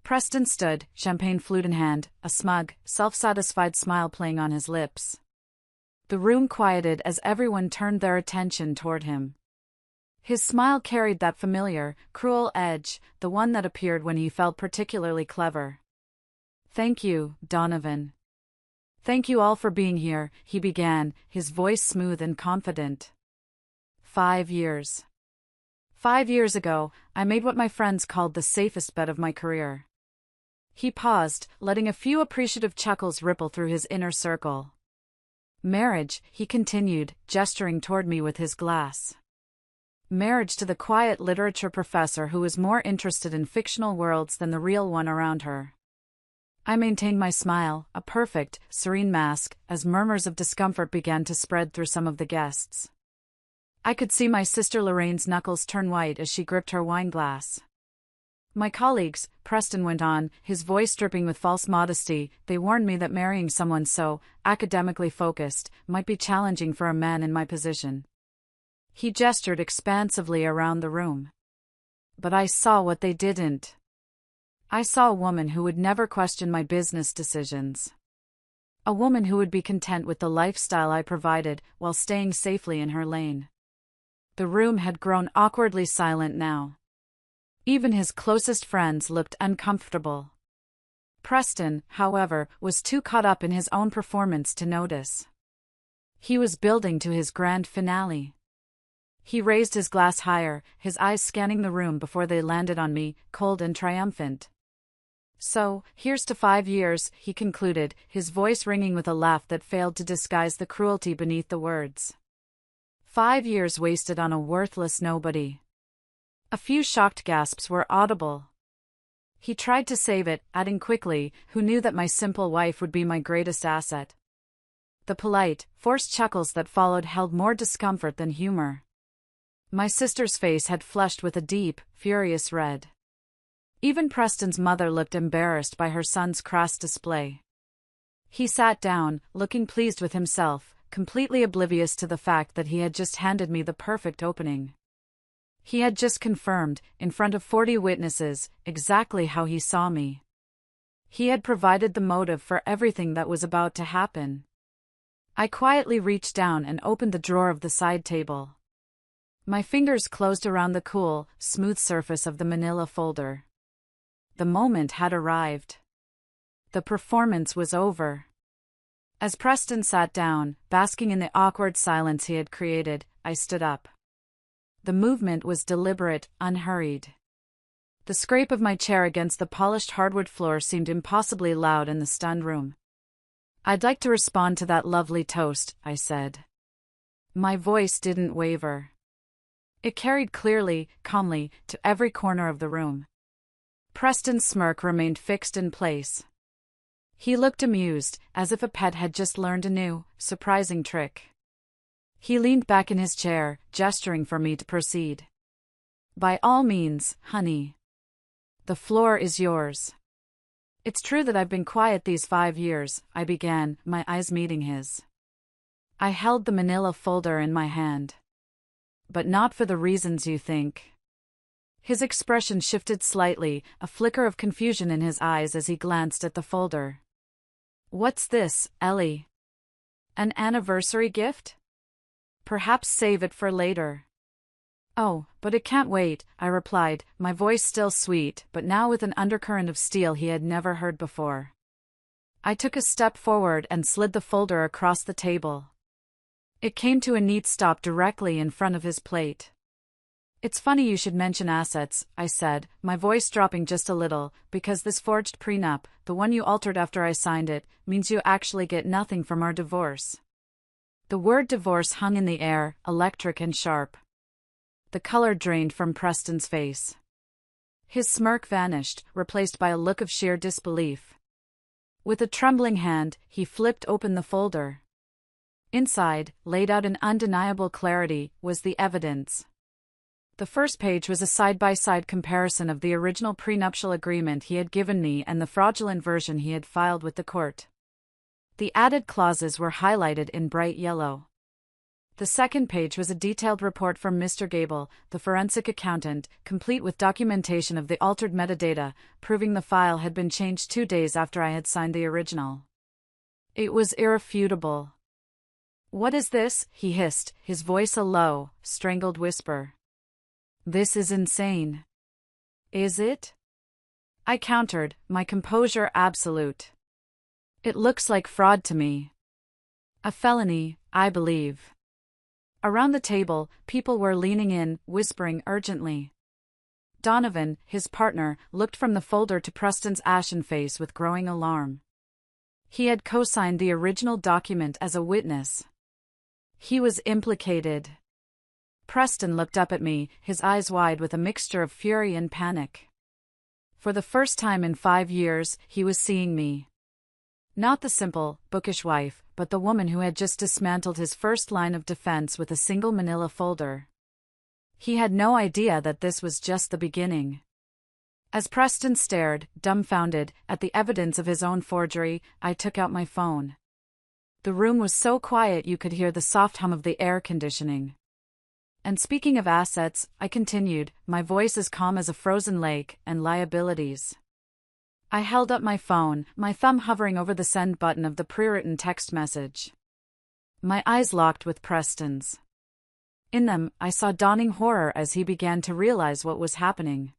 Preston stood, champagne flute in hand, a smug, self-satisfied smile playing on his lips. The room quieted as everyone turned their attention toward him. His smile carried that familiar, cruel edge, the one that appeared when he felt particularly clever. "Thank you, Donovan. Thank you all for being here, he began, his voice smooth and confident. 5 years. 5 years ago, I made what my friends called the safest bet of my career. He paused, letting a few appreciative chuckles ripple through his inner circle. Marriage, he continued, gesturing toward me with his glass. Marriage to the quiet literature professor who was more interested in fictional worlds than the real one around her. I maintained my smile, a perfect, serene mask, as murmurs of discomfort began to spread through some of the guests. I could see my sister Lorraine's knuckles turn white as she gripped her wine glass. My colleagues, Preston went on, his voice dripping with false modesty, they warned me that marrying someone so academically focused might be challenging for a man in my position. He gestured expansively around the room. But I saw what they didn't. I saw a woman who would never question my business decisions. A woman who would be content with the lifestyle I provided while staying safely in her lane. The room had grown awkwardly silent now. Even his closest friends looked uncomfortable. Preston, however, was too caught up in his own performance to notice. He was building to his grand finale. He raised his glass higher, his eyes scanning the room before they landed on me, cold and triumphant. So, here's to 5 years, he concluded, his voice ringing with a laugh that failed to disguise the cruelty beneath the words. 5 years wasted on a worthless nobody. A few shocked gasps were audible. He tried to save it, adding quickly, who knew that my simple wife would be my greatest asset. The polite, forced chuckles that followed held more discomfort than humor. My sister's face had flushed with a deep, furious red. Even Preston's mother looked embarrassed by her son's crass display. He sat down, looking pleased with himself, completely oblivious to the fact that he had just handed me the perfect opening. He had just confirmed, in front of 40 witnesses, exactly how he saw me. He had provided the motive for everything that was about to happen. I quietly reached down and opened the drawer of the side table. My fingers closed around the cool, smooth surface of the manila folder. The moment had arrived. The performance was over. As Preston sat down, basking in the awkward silence he had created, I stood up. The movement was deliberate, unhurried. The scrape of my chair against the polished hardwood floor seemed impossibly loud in the stunned room. I'd like to respond to that lovely toast, I said. My voice didn't waver. It carried clearly, calmly, to every corner of the room. Preston's smirk remained fixed in place. He looked amused, as if a pet had just learned a new, surprising trick. He leaned back in his chair, gesturing for me to proceed. By all means, honey. The floor is yours. It's true that I've been quiet these 5 years, I began, my eyes meeting his. I held the manila folder in my hand. But not for the reasons you think. His expression shifted slightly, a flicker of confusion in his eyes as he glanced at the folder. What's this, Ellie? An anniversary gift? Perhaps save it for later. Oh, but it can't wait, I replied, my voice still sweet, but now with an undercurrent of steel he had never heard before. I took a step forward and slid the folder across the table. It came to a neat stop directly in front of his plate. It's funny you should mention assets, I said, my voice dropping just a little, because this forged prenup, the one you altered after I signed it, means you actually get nothing from our divorce. The word divorce hung in the air, electric and sharp. The color drained from Preston's face. His smirk vanished, replaced by a look of sheer disbelief. With a trembling hand, he flipped open the folder. Inside, laid out in undeniable clarity, was the evidence. The first page was a side-by-side comparison of the original prenuptial agreement he had given me and the fraudulent version he had filed with the court. The added clauses were highlighted in bright yellow. The second page was a detailed report from Mr. Gable, the forensic accountant, complete with documentation of the altered metadata, proving the file had been changed 2 days after I had signed the original. It was irrefutable. "What is this?" he hissed, his voice a low, strangled whisper. "This is insane." "Is it?" I countered, my composure absolute. It looks like fraud to me. A felony, I believe. Around the table, people were leaning in, whispering urgently. Donovan, his partner, looked from the folder to Preston's ashen face with growing alarm. He had co-signed the original document as a witness. He was implicated. Preston looked up at me, his eyes wide with a mixture of fury and panic. For the first time in 5 years, he was seeing me. Not the simple, bookish wife, but the woman who had just dismantled his first line of defense with a single manila folder. He had no idea that this was just the beginning. As Preston stared, dumbfounded, at the evidence of his own forgery, I took out my phone. The room was so quiet you could hear the soft hum of the air conditioning. And speaking of assets, I continued, my voice as calm as a frozen lake, and liabilities. I held up my phone, my thumb hovering over the send button of the pre-written text message. My eyes locked with Preston's. In them, I saw dawning horror as he began to realize what was happening.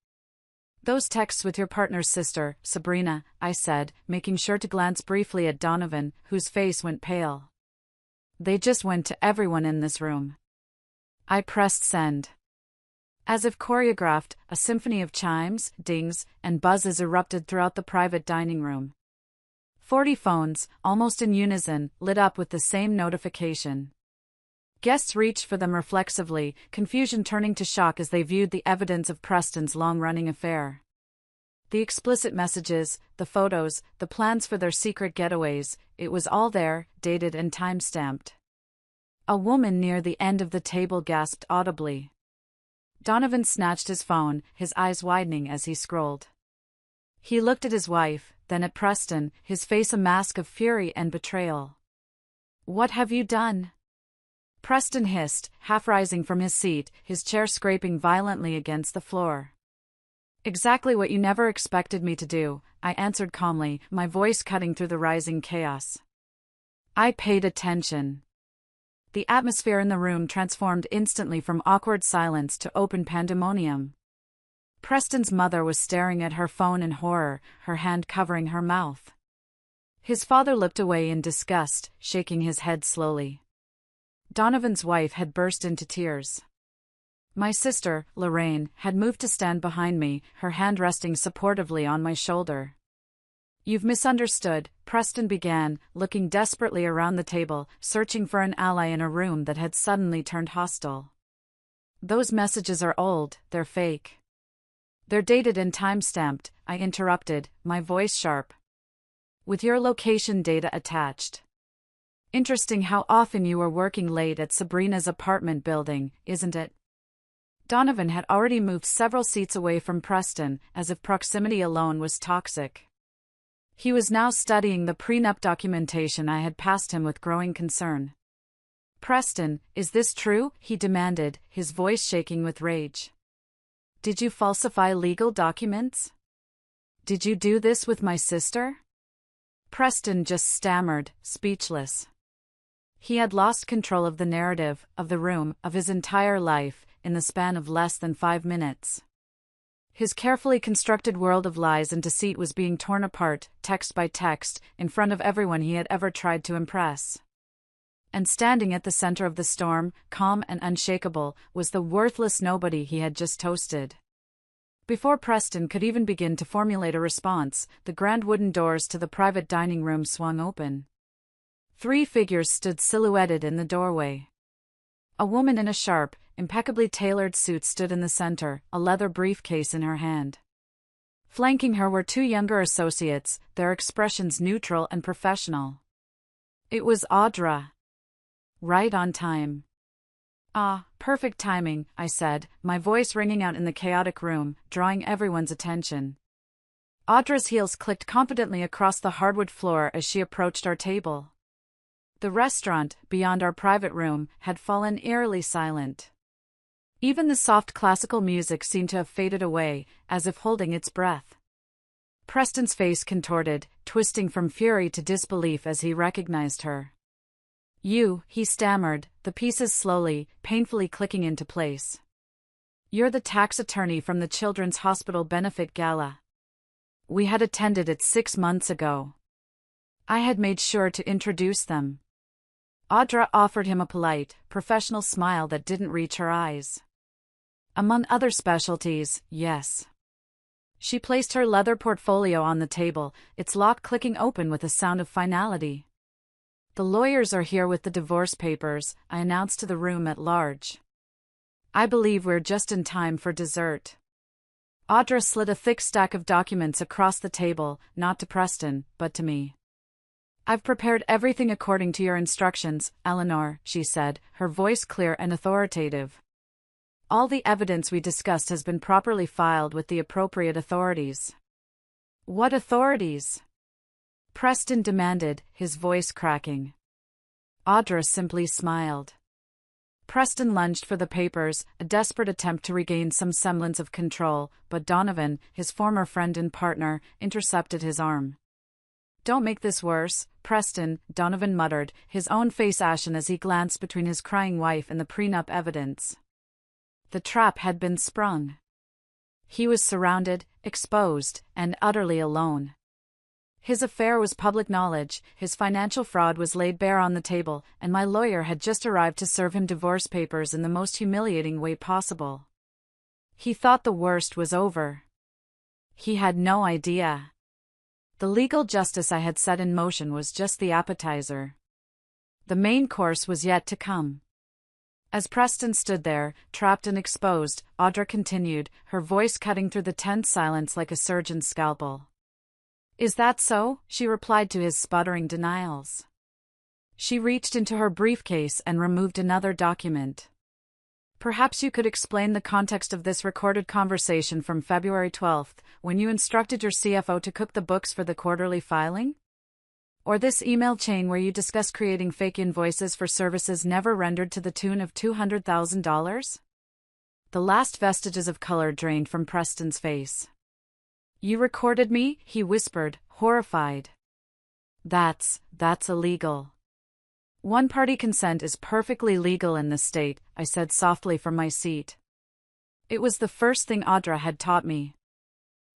"Those texts with your partner's sister, Sabrina," I said, making sure to glance briefly at Donovan, whose face went pale. "They just went to everyone in this room." I pressed send. As if choreographed, a symphony of chimes, dings, and buzzes erupted throughout the private dining room. 40 phones, almost in unison, lit up with the same notification. Guests reached for them reflexively, confusion turning to shock as they viewed the evidence of Preston's long-running affair. The explicit messages, the photos, the plans for their secret getaways, it was all there, dated and time-stamped. A woman near the end of the table gasped audibly. Donovan snatched his phone, his eyes widening as he scrolled. He looked at his wife, then at Preston, his face a mask of fury and betrayal. "What have you done?" Preston hissed, half rising from his seat, his chair scraping violently against the floor. "Exactly what you never expected me to do," I answered calmly, my voice cutting through the rising chaos. I paid attention. The atmosphere in the room transformed instantly from awkward silence to open pandemonium. Preston's mother was staring at her phone in horror, her hand covering her mouth. His father looked away in disgust, shaking his head slowly. Donovan's wife had burst into tears. My sister, Lorraine, had moved to stand behind me, her hand resting supportively on my shoulder. "You've misunderstood," Preston began, looking desperately around the table, searching for an ally in a room that had suddenly turned hostile. "Those messages are old, they're fake." "They're dated and time-stamped," I interrupted, my voice sharp. "With your location data attached. Interesting how often you were working late at Sabrina's apartment building, isn't it?" Donovan had already moved several seats away from Preston, as if proximity alone was toxic. He was now studying the prenup documentation I had passed him with growing concern. "Preston, is this true?" he demanded, his voice shaking with rage. "Did you falsify legal documents? Did you do this with my sister?" Preston just stammered, speechless. He had lost control of the narrative, of the room, of his entire life, in the span of less than 5 minutes. His carefully constructed world of lies and deceit was being torn apart, text by text, in front of everyone he had ever tried to impress. And standing at the center of the storm, calm and unshakable, was the worthless nobody he had just toasted. Before Preston could even begin to formulate a response, the grand wooden doors to the private dining room swung open. 3 figures stood silhouetted in the doorway. A woman in a sharp, impeccably tailored suit stood in the center, a leather briefcase in her hand. Flanking her were 2 younger associates, their expressions neutral and professional. It was Audra. Right on time. "Ah, perfect timing," I said, my voice ringing out in the chaotic room, drawing everyone's attention. Audra's heels clicked confidently across the hardwood floor as she approached our table. The restaurant, beyond our private room, had fallen eerily silent. Even the soft classical music seemed to have faded away, as if holding its breath. Preston's face contorted, twisting from fury to disbelief as he recognized her. "You," he stammered, the pieces slowly, painfully clicking into place. "You're the tax attorney from the Children's Hospital Benefit Gala. We had attended it 6 months ago." I had made sure to introduce them. Audra offered him a polite, professional smile that didn't reach her eyes. Among other specialties, yes. She placed her leather portfolio on the table, its lock clicking open with a sound of finality. The lawyers are here with the divorce papers, I announced to the room at large. I believe we're just in time for dessert. Audra slid a thick stack of documents across the table, not to Preston, but to me. I've prepared everything according to your instructions, Eleanor, she said, her voice clear and authoritative. All the evidence we discussed has been properly filed with the appropriate authorities. What authorities? Preston demanded, his voice cracking. Audra simply smiled. Preston lunged for the papers, a desperate attempt to regain some semblance of control, but Donovan, his former friend and partner, intercepted his arm. Don't make this worse, Preston, Donovan muttered, his own face ashen as he glanced between his crying wife and the prenup evidence. The trap had been sprung. He was surrounded, exposed, and utterly alone. His affair was public knowledge, his financial fraud was laid bare on the table, and my lawyer had just arrived to serve him divorce papers in the most humiliating way possible. He thought the worst was over. He had no idea. The legal justice I had set in motion was just the appetizer. The main course was yet to come. As Preston stood there, trapped and exposed, Audra continued, her voice cutting through the tense silence like a surgeon's scalpel. Is that so? She replied to his sputtering denials. She reached into her briefcase and removed another document. Perhaps you could explain the context of this recorded conversation from February 12th, when you instructed your CFO to cook the books for the quarterly filing? Or this email chain where you discussed creating fake invoices for services never rendered to the tune of $200,000? The last vestiges of color drained from Preston's face. You recorded me, he whispered, horrified. That's illegal. One-party consent is perfectly legal in this state, I said softly from my seat. It was the first thing Audra had taught me.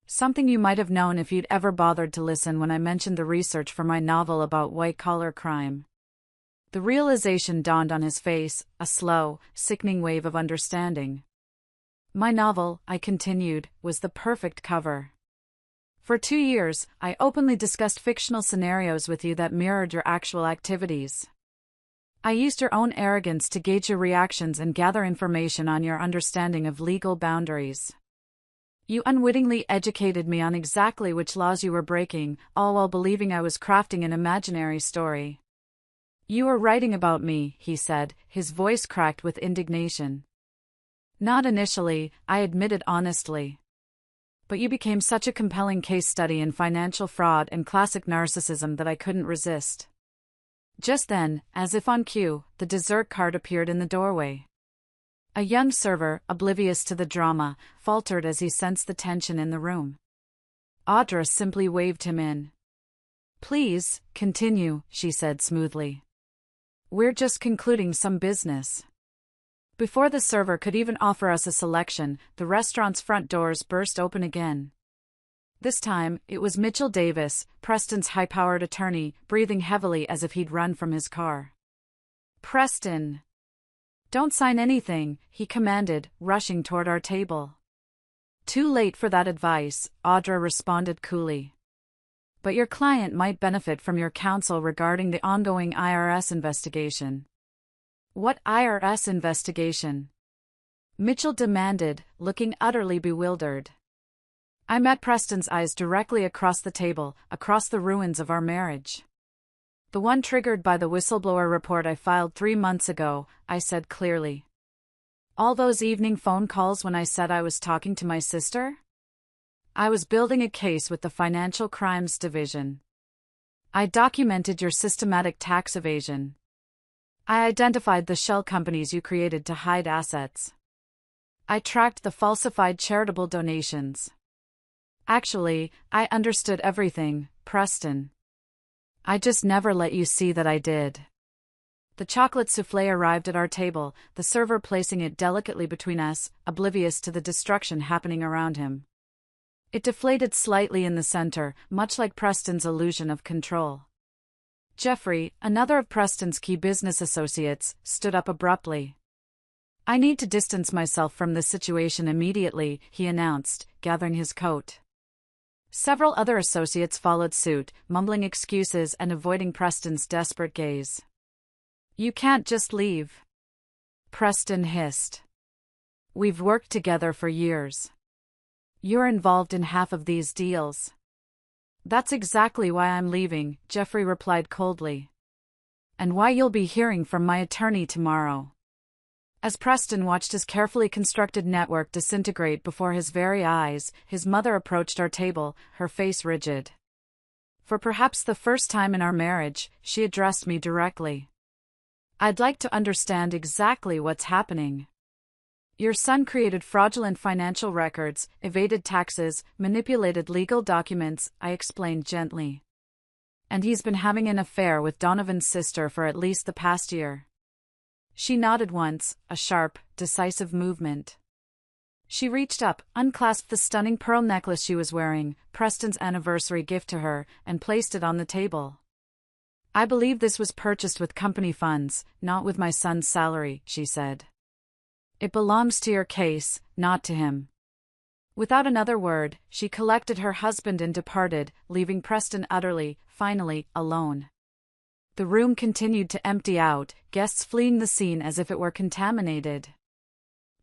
Something you might have known if you'd ever bothered to listen when I mentioned the research for my novel about white-collar crime. The realization dawned on his face, a slow, sickening wave of understanding. My novel, I continued, was the perfect cover. For 2 years, I openly discussed fictional scenarios with you that mirrored your actual activities. I used your own arrogance to gauge your reactions and gather information on your understanding of legal boundaries. You unwittingly educated me on exactly which laws you were breaking, all while believing I was crafting an imaginary story. You were writing about me, he said, his voice cracked with indignation. Not initially, I admitted honestly. But you became such a compelling case study in financial fraud and classic narcissism that I couldn't resist. Just then, as if on cue, the dessert cart appeared in the doorway. A young server, oblivious to the drama, faltered as he sensed the tension in the room. Audra simply waved him in. Please, continue, she said smoothly. We're just concluding some business. Before the server could even offer us a selection, the restaurant's front doors burst open again. This time, it was Mitchell Davis, Preston's high-powered attorney, breathing heavily as if he'd run from his car. Preston! Don't sign anything, he commanded, rushing toward our table. Too late for that advice, Audra responded coolly. But your client might benefit from your counsel regarding the ongoing IRS investigation. What IRS investigation? Mitchell demanded, looking utterly bewildered. I met Preston's eyes directly across the table, across the ruins of our marriage. The one triggered by the whistleblower report I filed 3 months ago, I said clearly. All those evening phone calls when I said I was talking to my sister? I was building a case with the Financial Crimes Division. I documented your systematic tax evasion. I identified the shell companies you created to hide assets. I tracked the falsified charitable donations. Actually, I understood everything, Preston. I just never let you see that I did. The chocolate soufflé arrived at our table, the server placing it delicately between us, oblivious to the destruction happening around him. It deflated slightly in the center, much like Preston's illusion of control. Jeffrey, another of Preston's key business associates, stood up abruptly. "I need to distance myself from this situation immediately," he announced, gathering his coat. Several other associates followed suit, mumbling excuses and avoiding Preston's desperate gaze. "You can't just leave," Preston hissed. "We've worked together for years. You're involved in half of these deals." "That's exactly why I'm leaving," Jeffrey replied coldly. "And why you'll be hearing from my attorney tomorrow." As Preston watched his carefully constructed network disintegrate before his very eyes, his mother approached our table, her face rigid. For perhaps the first time in our marriage, she addressed me directly. "I'd like to understand exactly what's happening. Your son created fraudulent financial records, evaded taxes, manipulated legal documents," I explained gently. "And he's been having an affair with Donovan's sister for at least the past year." She nodded once, a sharp, decisive movement. She reached up, unclasped the stunning pearl necklace she was wearing, Preston's anniversary gift to her, and placed it on the table. "I believe this was purchased with company funds, not with my son's salary," she said. "It belongs to your case, not to him." Without another word, she collected her husband and departed, leaving Preston utterly, finally, alone. The room continued to empty out, guests fleeing the scene as if it were contaminated.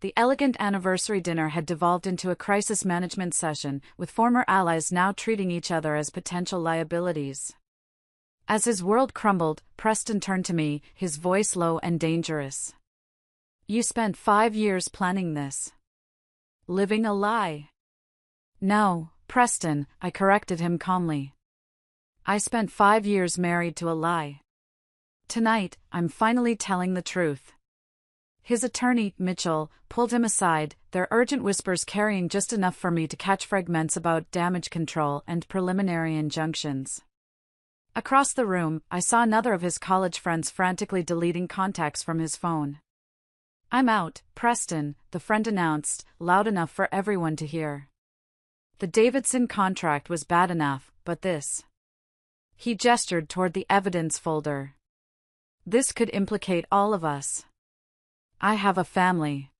The elegant anniversary dinner had devolved into a crisis management session, with former allies now treating each other as potential liabilities. As his world crumbled, Preston turned to me, his voice low and dangerous. "You spent 5 years planning this. Living a lie." "No, Preston," I corrected him calmly. "I spent 5 years married to a lie. Tonight, I'm finally telling the truth." His attorney, Mitchell, pulled him aside, their urgent whispers carrying just enough for me to catch fragments about damage control and preliminary injunctions. Across the room, I saw another of his college friends frantically deleting contacts from his phone. "I'm out, Preston," the friend announced, loud enough for everyone to hear. "The Davidson contract was bad enough, but this." He gestured toward the evidence folder. "This could implicate all of us. I have a family.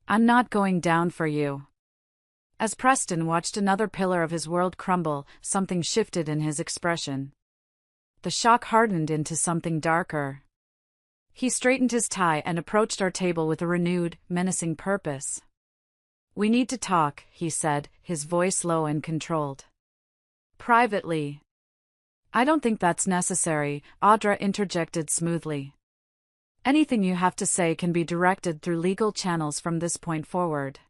I'm not going down for you." As Preston watched another pillar of his world crumble, something shifted in his expression. The shock hardened into something darker. He straightened his tie and approached our table with a renewed, menacing purpose. "We need to talk," he said, his voice low and controlled. "Privately." "I don't think that's necessary," Audra interjected smoothly. "Anything you have to say can be directed through legal channels from this point forward."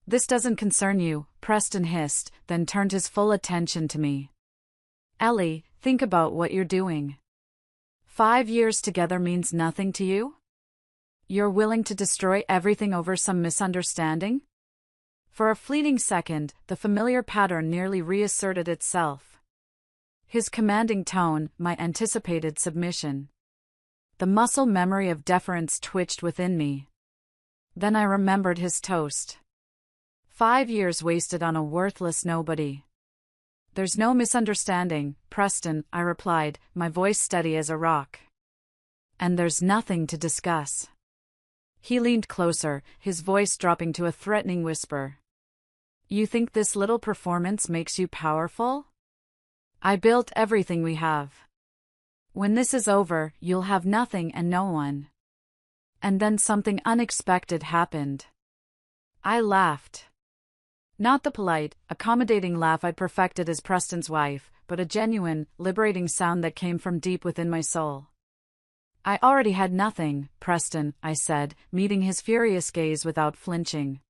"This doesn't concern you," Preston hissed, then turned his full attention to me. "Ellie, think about what you're doing. 5 years together means nothing to you? You're willing to destroy everything over some misunderstanding?" For a fleeting second, the familiar pattern nearly reasserted itself. His commanding tone, my anticipated submission. The muscle memory of deference twitched within me. Then I remembered his toast. 5 years wasted on a worthless nobody. "There's no misunderstanding, Preston," I replied, my voice steady as a rock. "And there's nothing to discuss." He leaned closer, his voice dropping to a threatening whisper. "You think this little performance makes you powerful? I built everything we have. When this is over, you'll have nothing and no one." And then something unexpected happened. I laughed. Not the polite, accommodating laugh I'd perfected as Preston's wife, but a genuine, liberating sound that came from deep within my soul. "I already had nothing, Preston," I said, meeting his furious gaze without flinching.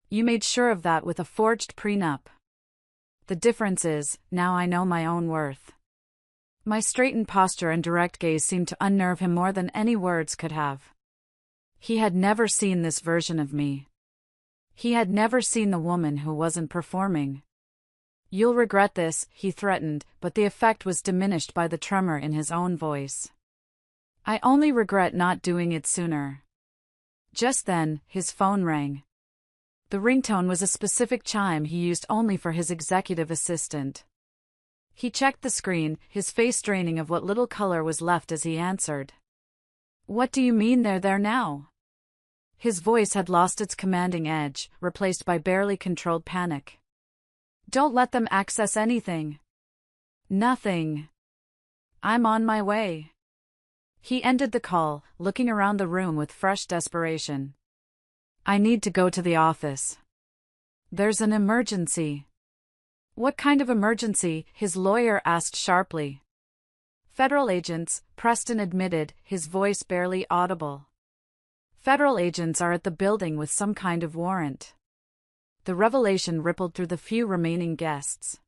"You made sure of that with a forged prenup. The difference is, now I know my own worth." My straightened posture and direct gaze seemed to unnerve him more than any words could have. He had never seen this version of me. He had never seen the woman who wasn't performing. "You'll regret this," he threatened, but the effect was diminished by the tremor in his own voice. "I only regret not doing it sooner." Just then, his phone rang. The ringtone was a specific chime he used only for his executive assistant. He checked the screen, his face draining of what little color was left as he answered. "What do you mean they're there now?" His voice had lost its commanding edge, replaced by barely controlled panic. "Don't let them access anything." "Nothing. I'm on my way." He ended the call, looking around the room with fresh desperation. "I need to go to the office. There's an emergency." "What kind of emergency?" his lawyer asked sharply. "Federal agents," Preston admitted, his voice barely audible. "Federal agents are at the building with some kind of warrant." The revelation rippled through the few remaining guests.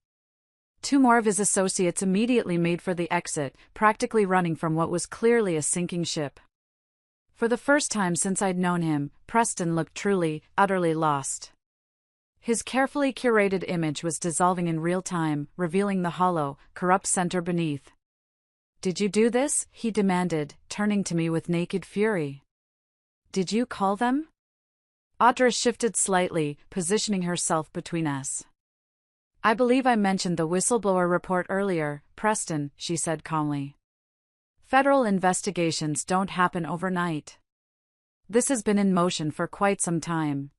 Two more of his associates immediately made for the exit, practically running from what was clearly a sinking ship. For the first time since I'd known him, Preston looked truly, utterly lost. His carefully curated image was dissolving in real time, revealing the hollow, corrupt center beneath. "Did you do this?" he demanded, turning to me with naked fury. "Did you call them?" Audra shifted slightly, positioning herself between us. "I believe I mentioned the whistleblower report earlier, Preston," she said calmly. "Federal investigations don't happen overnight. This has been in motion for quite some time."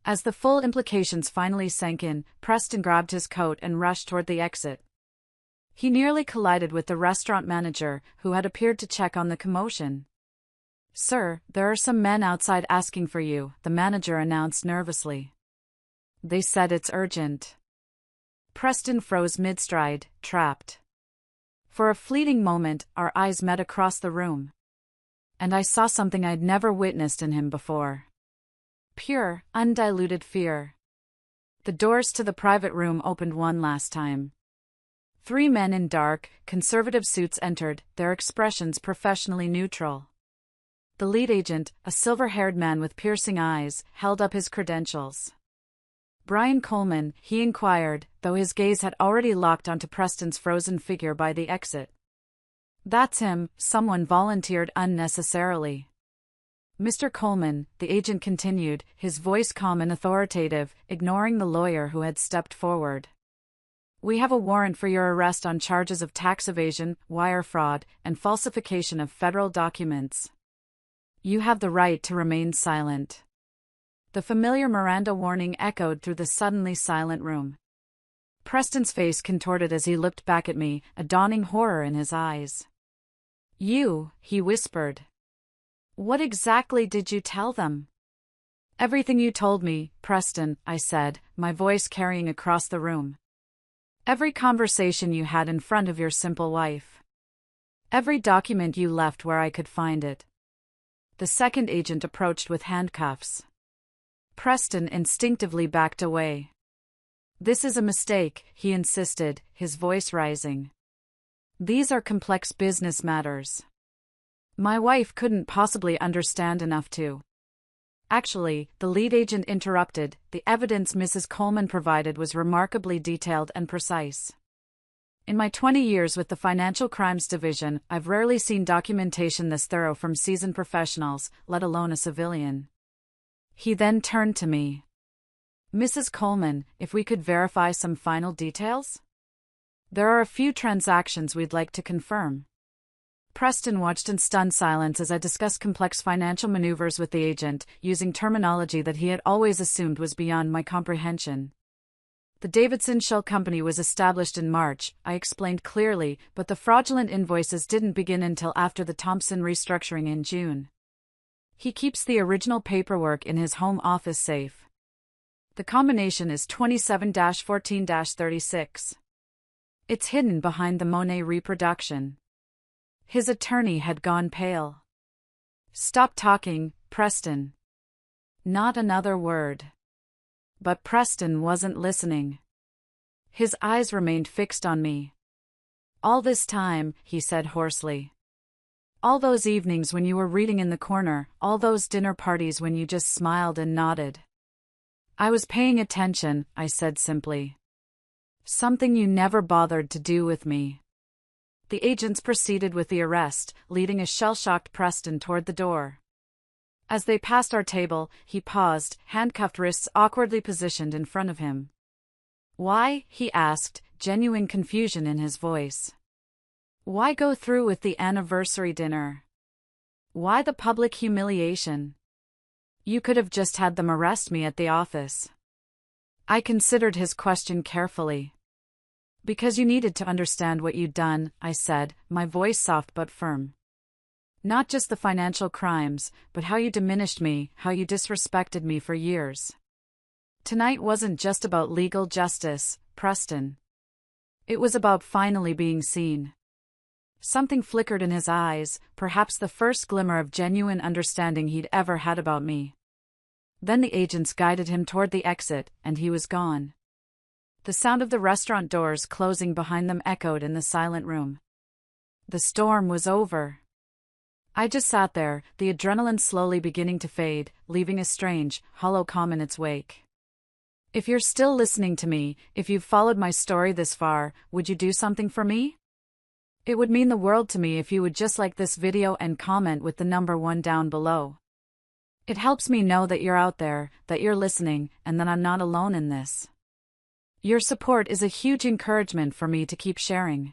As the full implications finally sank in, Preston grabbed his coat and rushed toward the exit. He nearly collided with the restaurant manager, who had appeared to check on the commotion. "Sir, there are some men outside asking for you," the manager announced nervously. "They said it's urgent." Preston froze mid-stride, trapped. For a fleeting moment, our eyes met across the room. And I saw something I'd never witnessed in him before. Pure, undiluted fear. The doors to the private room opened one last time. Three men in dark, conservative suits entered, their expressions professionally neutral. The lead agent, a silver-haired man with piercing eyes, held up his credentials. "Brian Coleman," he inquired, though his gaze had already locked onto Preston's frozen figure by the exit. "That's him," someone volunteered unnecessarily. "Mr. Coleman," the agent continued, his voice calm and authoritative, ignoring the lawyer who had stepped forward. "We have a warrant for your arrest on charges of tax evasion, wire fraud, and falsification of federal documents. You have the right to remain silent." The familiar Miranda warning echoed through the suddenly silent room. Preston's face contorted as he looked back at me, a dawning horror in his eyes. "You," he whispered. "What exactly did you tell them?" "Everything you told me, Preston," I said, my voice carrying across the room. "Every conversation you had in front of your simple wife. Every document you left where I could find it." The second agent approached with handcuffs. Preston instinctively backed away. "This is a mistake," he insisted, his voice rising. "These are complex business matters. My wife couldn't possibly understand enough to." "Actually," the lead agent interrupted, "the evidence Mrs. Coleman provided was remarkably detailed and precise. In my 20 years with the Financial Crimes Division, I've rarely seen documentation this thorough from seasoned professionals, let alone a civilian." He then turned to me. "Mrs. Coleman, if we could verify some final details? There are a few transactions we'd like to confirm." Preston watched in stunned silence as I discussed complex financial maneuvers with the agent, using terminology that he had always assumed was beyond my comprehension. "The Davidson Shell Company was established in March," I explained clearly, "but the fraudulent invoices didn't begin until after the Thompson restructuring in June. He keeps the original paperwork in his home office safe. The combination is 27-14-36. It's hidden behind the Monet reproduction." His attorney had gone pale. "Stop talking, Preston." Not another word. But Preston wasn't listening. His eyes remained fixed on me. "All this time," he said hoarsely. "All those evenings when you were reading in the corner, all those dinner parties when you just smiled and nodded." "I was paying attention," I said simply. "Something you never bothered to do with me." The agents proceeded with the arrest, leading a shell-shocked Preston toward the door. As they passed our table, he paused, handcuffed wrists awkwardly positioned in front of him. "Why?" he asked, genuine confusion in his voice. Why go through with the anniversary dinner? Why the public humiliation? You could have just had them arrest me at the office. I considered his question carefully. Because you needed to understand what you'd done, I said, my voice soft but firm. Not just the financial crimes, but how you diminished me, how you disrespected me for years. Tonight wasn't just about legal justice, Preston. It was about finally being seen. Something flickered in his eyes, perhaps the first glimmer of genuine understanding he'd ever had about me. Then the agents guided him toward the exit, and he was gone. The sound of the restaurant doors closing behind them echoed in the silent room. The storm was over. I just sat there, the adrenaline slowly beginning to fade, leaving a strange, hollow calm in its wake. If you're still listening to me, if you've followed my story this far, would you do something for me? It would mean the world to me if you would just like this video and comment with the number 1 down below. It helps me know that you're out there, that you're listening, and that I'm not alone in this. Your support is a huge encouragement for me to keep sharing.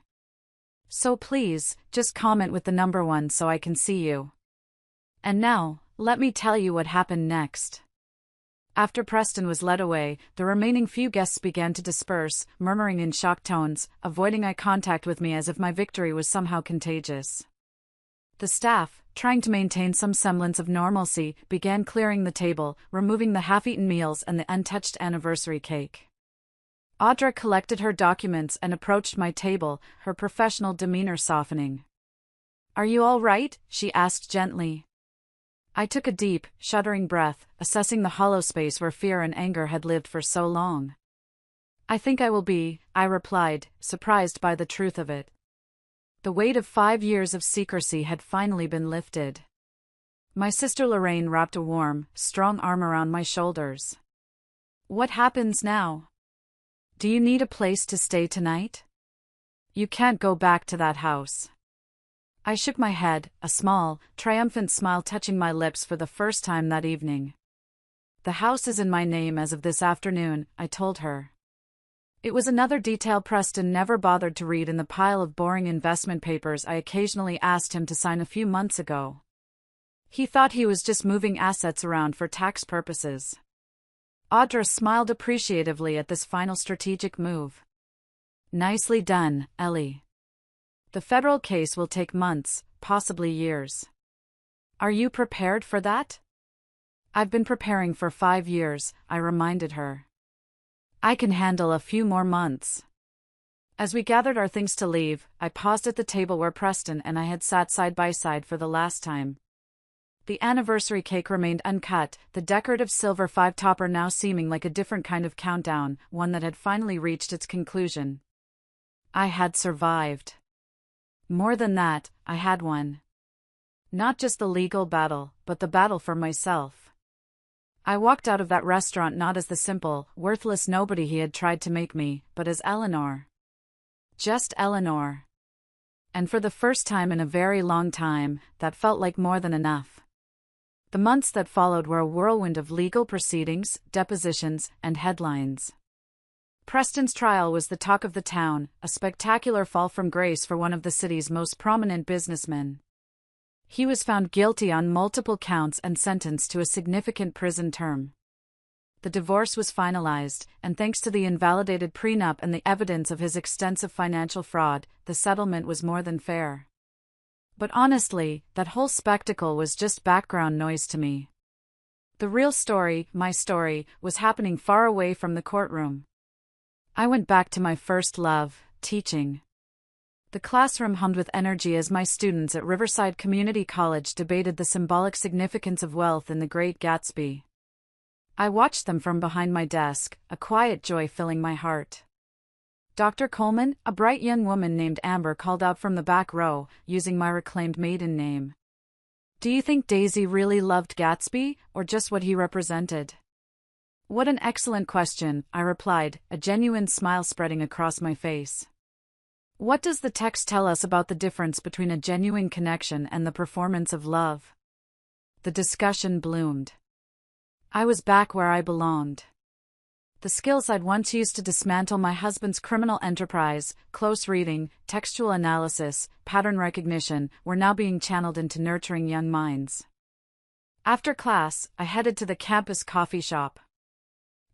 So please, just comment with the number 1 so I can see you. And now, let me tell you what happened next. After Preston was led away, the remaining few guests began to disperse, murmuring in shocked tones, avoiding eye contact with me as if my victory was somehow contagious. The staff, trying to maintain some semblance of normalcy, began clearing the table, removing the half-eaten meals and the untouched anniversary cake. Audra collected her documents and approached my table, her professional demeanor softening. "Are you all right?" she asked gently. I took a deep, shuddering breath, assessing the hollow space where fear and anger had lived for so long. "I think I will be," I replied, surprised by the truth of it. The weight of 5 years of secrecy had finally been lifted. My sister Lorraine wrapped a warm, strong arm around my shoulders. "What happens now? Do you need a place to stay tonight? You can't go back to that house." I shook my head, a small, triumphant smile touching my lips for the first time that evening. "The house is in my name as of this afternoon," I told her. It was another detail Preston never bothered to read in the pile of boring investment papers I occasionally asked him to sign a few months ago. He thought he was just moving assets around for tax purposes. Audra smiled appreciatively at this final strategic move. "Nicely done, Ellie. The federal case will take months, possibly years. Are you prepared for that?" "I've been preparing for 5 years," I reminded her. "I can handle a few more months." As we gathered our things to leave, I paused at the table where Preston and I had sat side by side for the last time. The anniversary cake remained uncut, the decorative silver 5-topper now seeming like a different kind of countdown, one that had finally reached its conclusion. I had survived. More than that, I had won. Not just the legal battle, but the battle for myself. I walked out of that restaurant not as the simple, worthless nobody he had tried to make me, but as Eleanor. Just Eleanor. And for the first time in a very long time, that felt like more than enough. The months that followed were a whirlwind of legal proceedings, depositions, and headlines. Preston's trial was the talk of the town, a spectacular fall from grace for one of the city's most prominent businessmen. He was found guilty on multiple counts and sentenced to a significant prison term. The divorce was finalized, and thanks to the invalidated prenup and the evidence of his extensive financial fraud, the settlement was more than fair. But honestly, that whole spectacle was just background noise to me. The real story, my story, was happening far away from the courtroom. I went back to my first love, teaching. The classroom hummed with energy as my students at Riverside Community College debated the symbolic significance of wealth in The Great Gatsby. I watched them from behind my desk, a quiet joy filling my heart. Dr. Coleman, a bright young woman named Amber, called out from the back row, using my reclaimed maiden name. "Do you think Daisy really loved Gatsby, or just what he represented?" "What an excellent question," I replied, a genuine smile spreading across my face. "What does the text tell us about the difference between a genuine connection and the performance of love?" The discussion bloomed. I was back where I belonged. The skills I'd once used to dismantle my husband's criminal enterprise, close reading, textual analysis, pattern recognition, were now being channeled into nurturing young minds. After class, I headed to the campus coffee shop.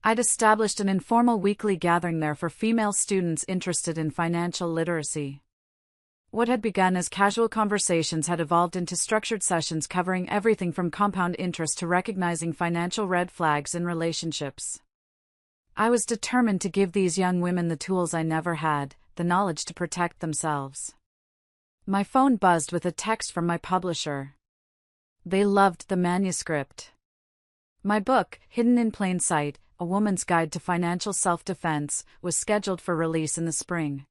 I'd established an informal weekly gathering there for female students interested in financial literacy. What had begun as casual conversations had evolved into structured sessions covering everything from compound interest to recognizing financial red flags in relationships. I was determined to give these young women the tools I never had, the knowledge to protect themselves. My phone buzzed with a text from my publisher. They loved the manuscript. My book, Hidden in Plain Sight, A Woman's Guide to Financial Self-Defense, was scheduled for release in the spring.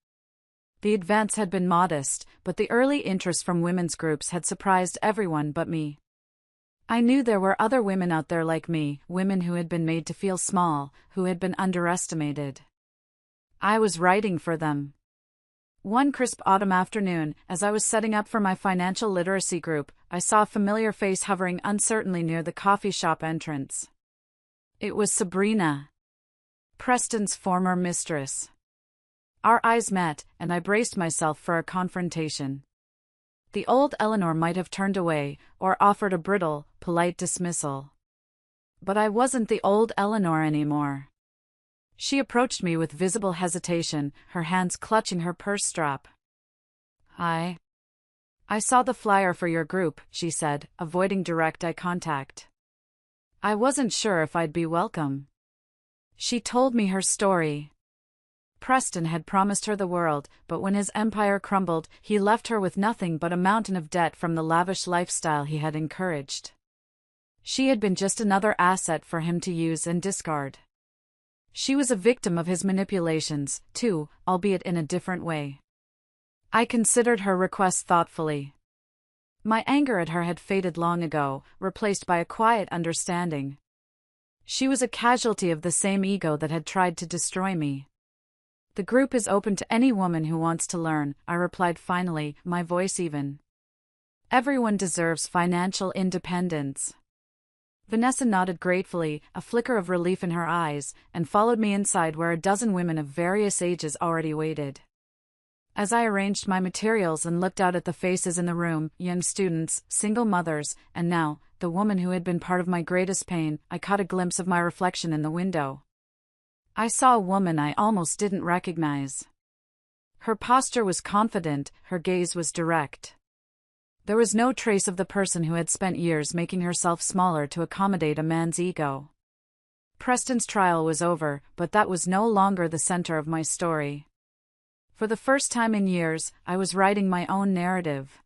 The advance had been modest, but the early interest from women's groups had surprised everyone but me. I knew there were other women out there like me, women who had been made to feel small, who had been underestimated. I was writing for them. One crisp autumn afternoon, as I was setting up for my financial literacy group, I saw a familiar face hovering uncertainly near the coffee shop entrance. It was Sabrina, Preston's former mistress. Our eyes met, and I braced myself for a confrontation. The old Eleanor might have turned away, or offered a brittle, polite dismissal. But I wasn't the old Eleanor anymore. She approached me with visible hesitation, her hands clutching her purse strap. "Hi. I saw the flyer for your group," she said, avoiding direct eye contact. I wasn't sure if I'd be welcome. She told me her story. Preston had promised her the world, but when his empire crumbled, he left her with nothing but a mountain of debt from the lavish lifestyle he had encouraged. She had been just another asset for him to use and discard. She was a victim of his manipulations, too, albeit in a different way. I considered her request thoughtfully. My anger at her had faded long ago, replaced by a quiet understanding. She was a casualty of the same ego that had tried to destroy me. "The group is open to any woman who wants to learn," I replied finally, my voice even. "Everyone deserves financial independence." Vanessa nodded gratefully, a flicker of relief in her eyes, and followed me inside where a dozen women of various ages already waited. As I arranged my materials and looked out at the faces in the room, young students, single mothers, and now, the woman who had been part of my greatest pain, I caught a glimpse of my reflection in the window. I saw a woman I almost didn't recognize. Her posture was confident, her gaze was direct. There was no trace of the person who had spent years making herself smaller to accommodate a man's ego. Preston's trial was over, but that was no longer the center of my story. For the first time in years, I was writing my own narrative.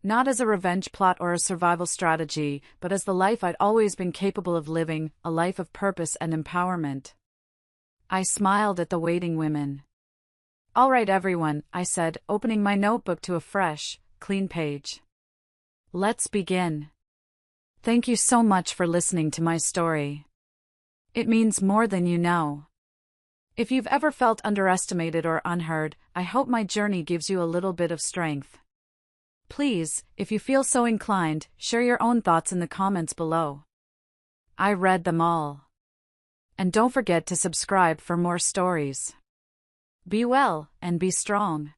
Not as a revenge plot or a survival strategy, but as the life I'd always been capable of living, a life of purpose and empowerment. I smiled at the waiting women. "All right, everyone," I said, opening my notebook to a fresh, clean page. "Let's begin. Thank you so much for listening to my story. It means more than you know. If you've ever felt underestimated or unheard, I hope my journey gives you a little bit of strength. Please, if you feel so inclined, share your own thoughts in the comments below. I read them all. And don't forget to subscribe for more stories. Be well, and be strong."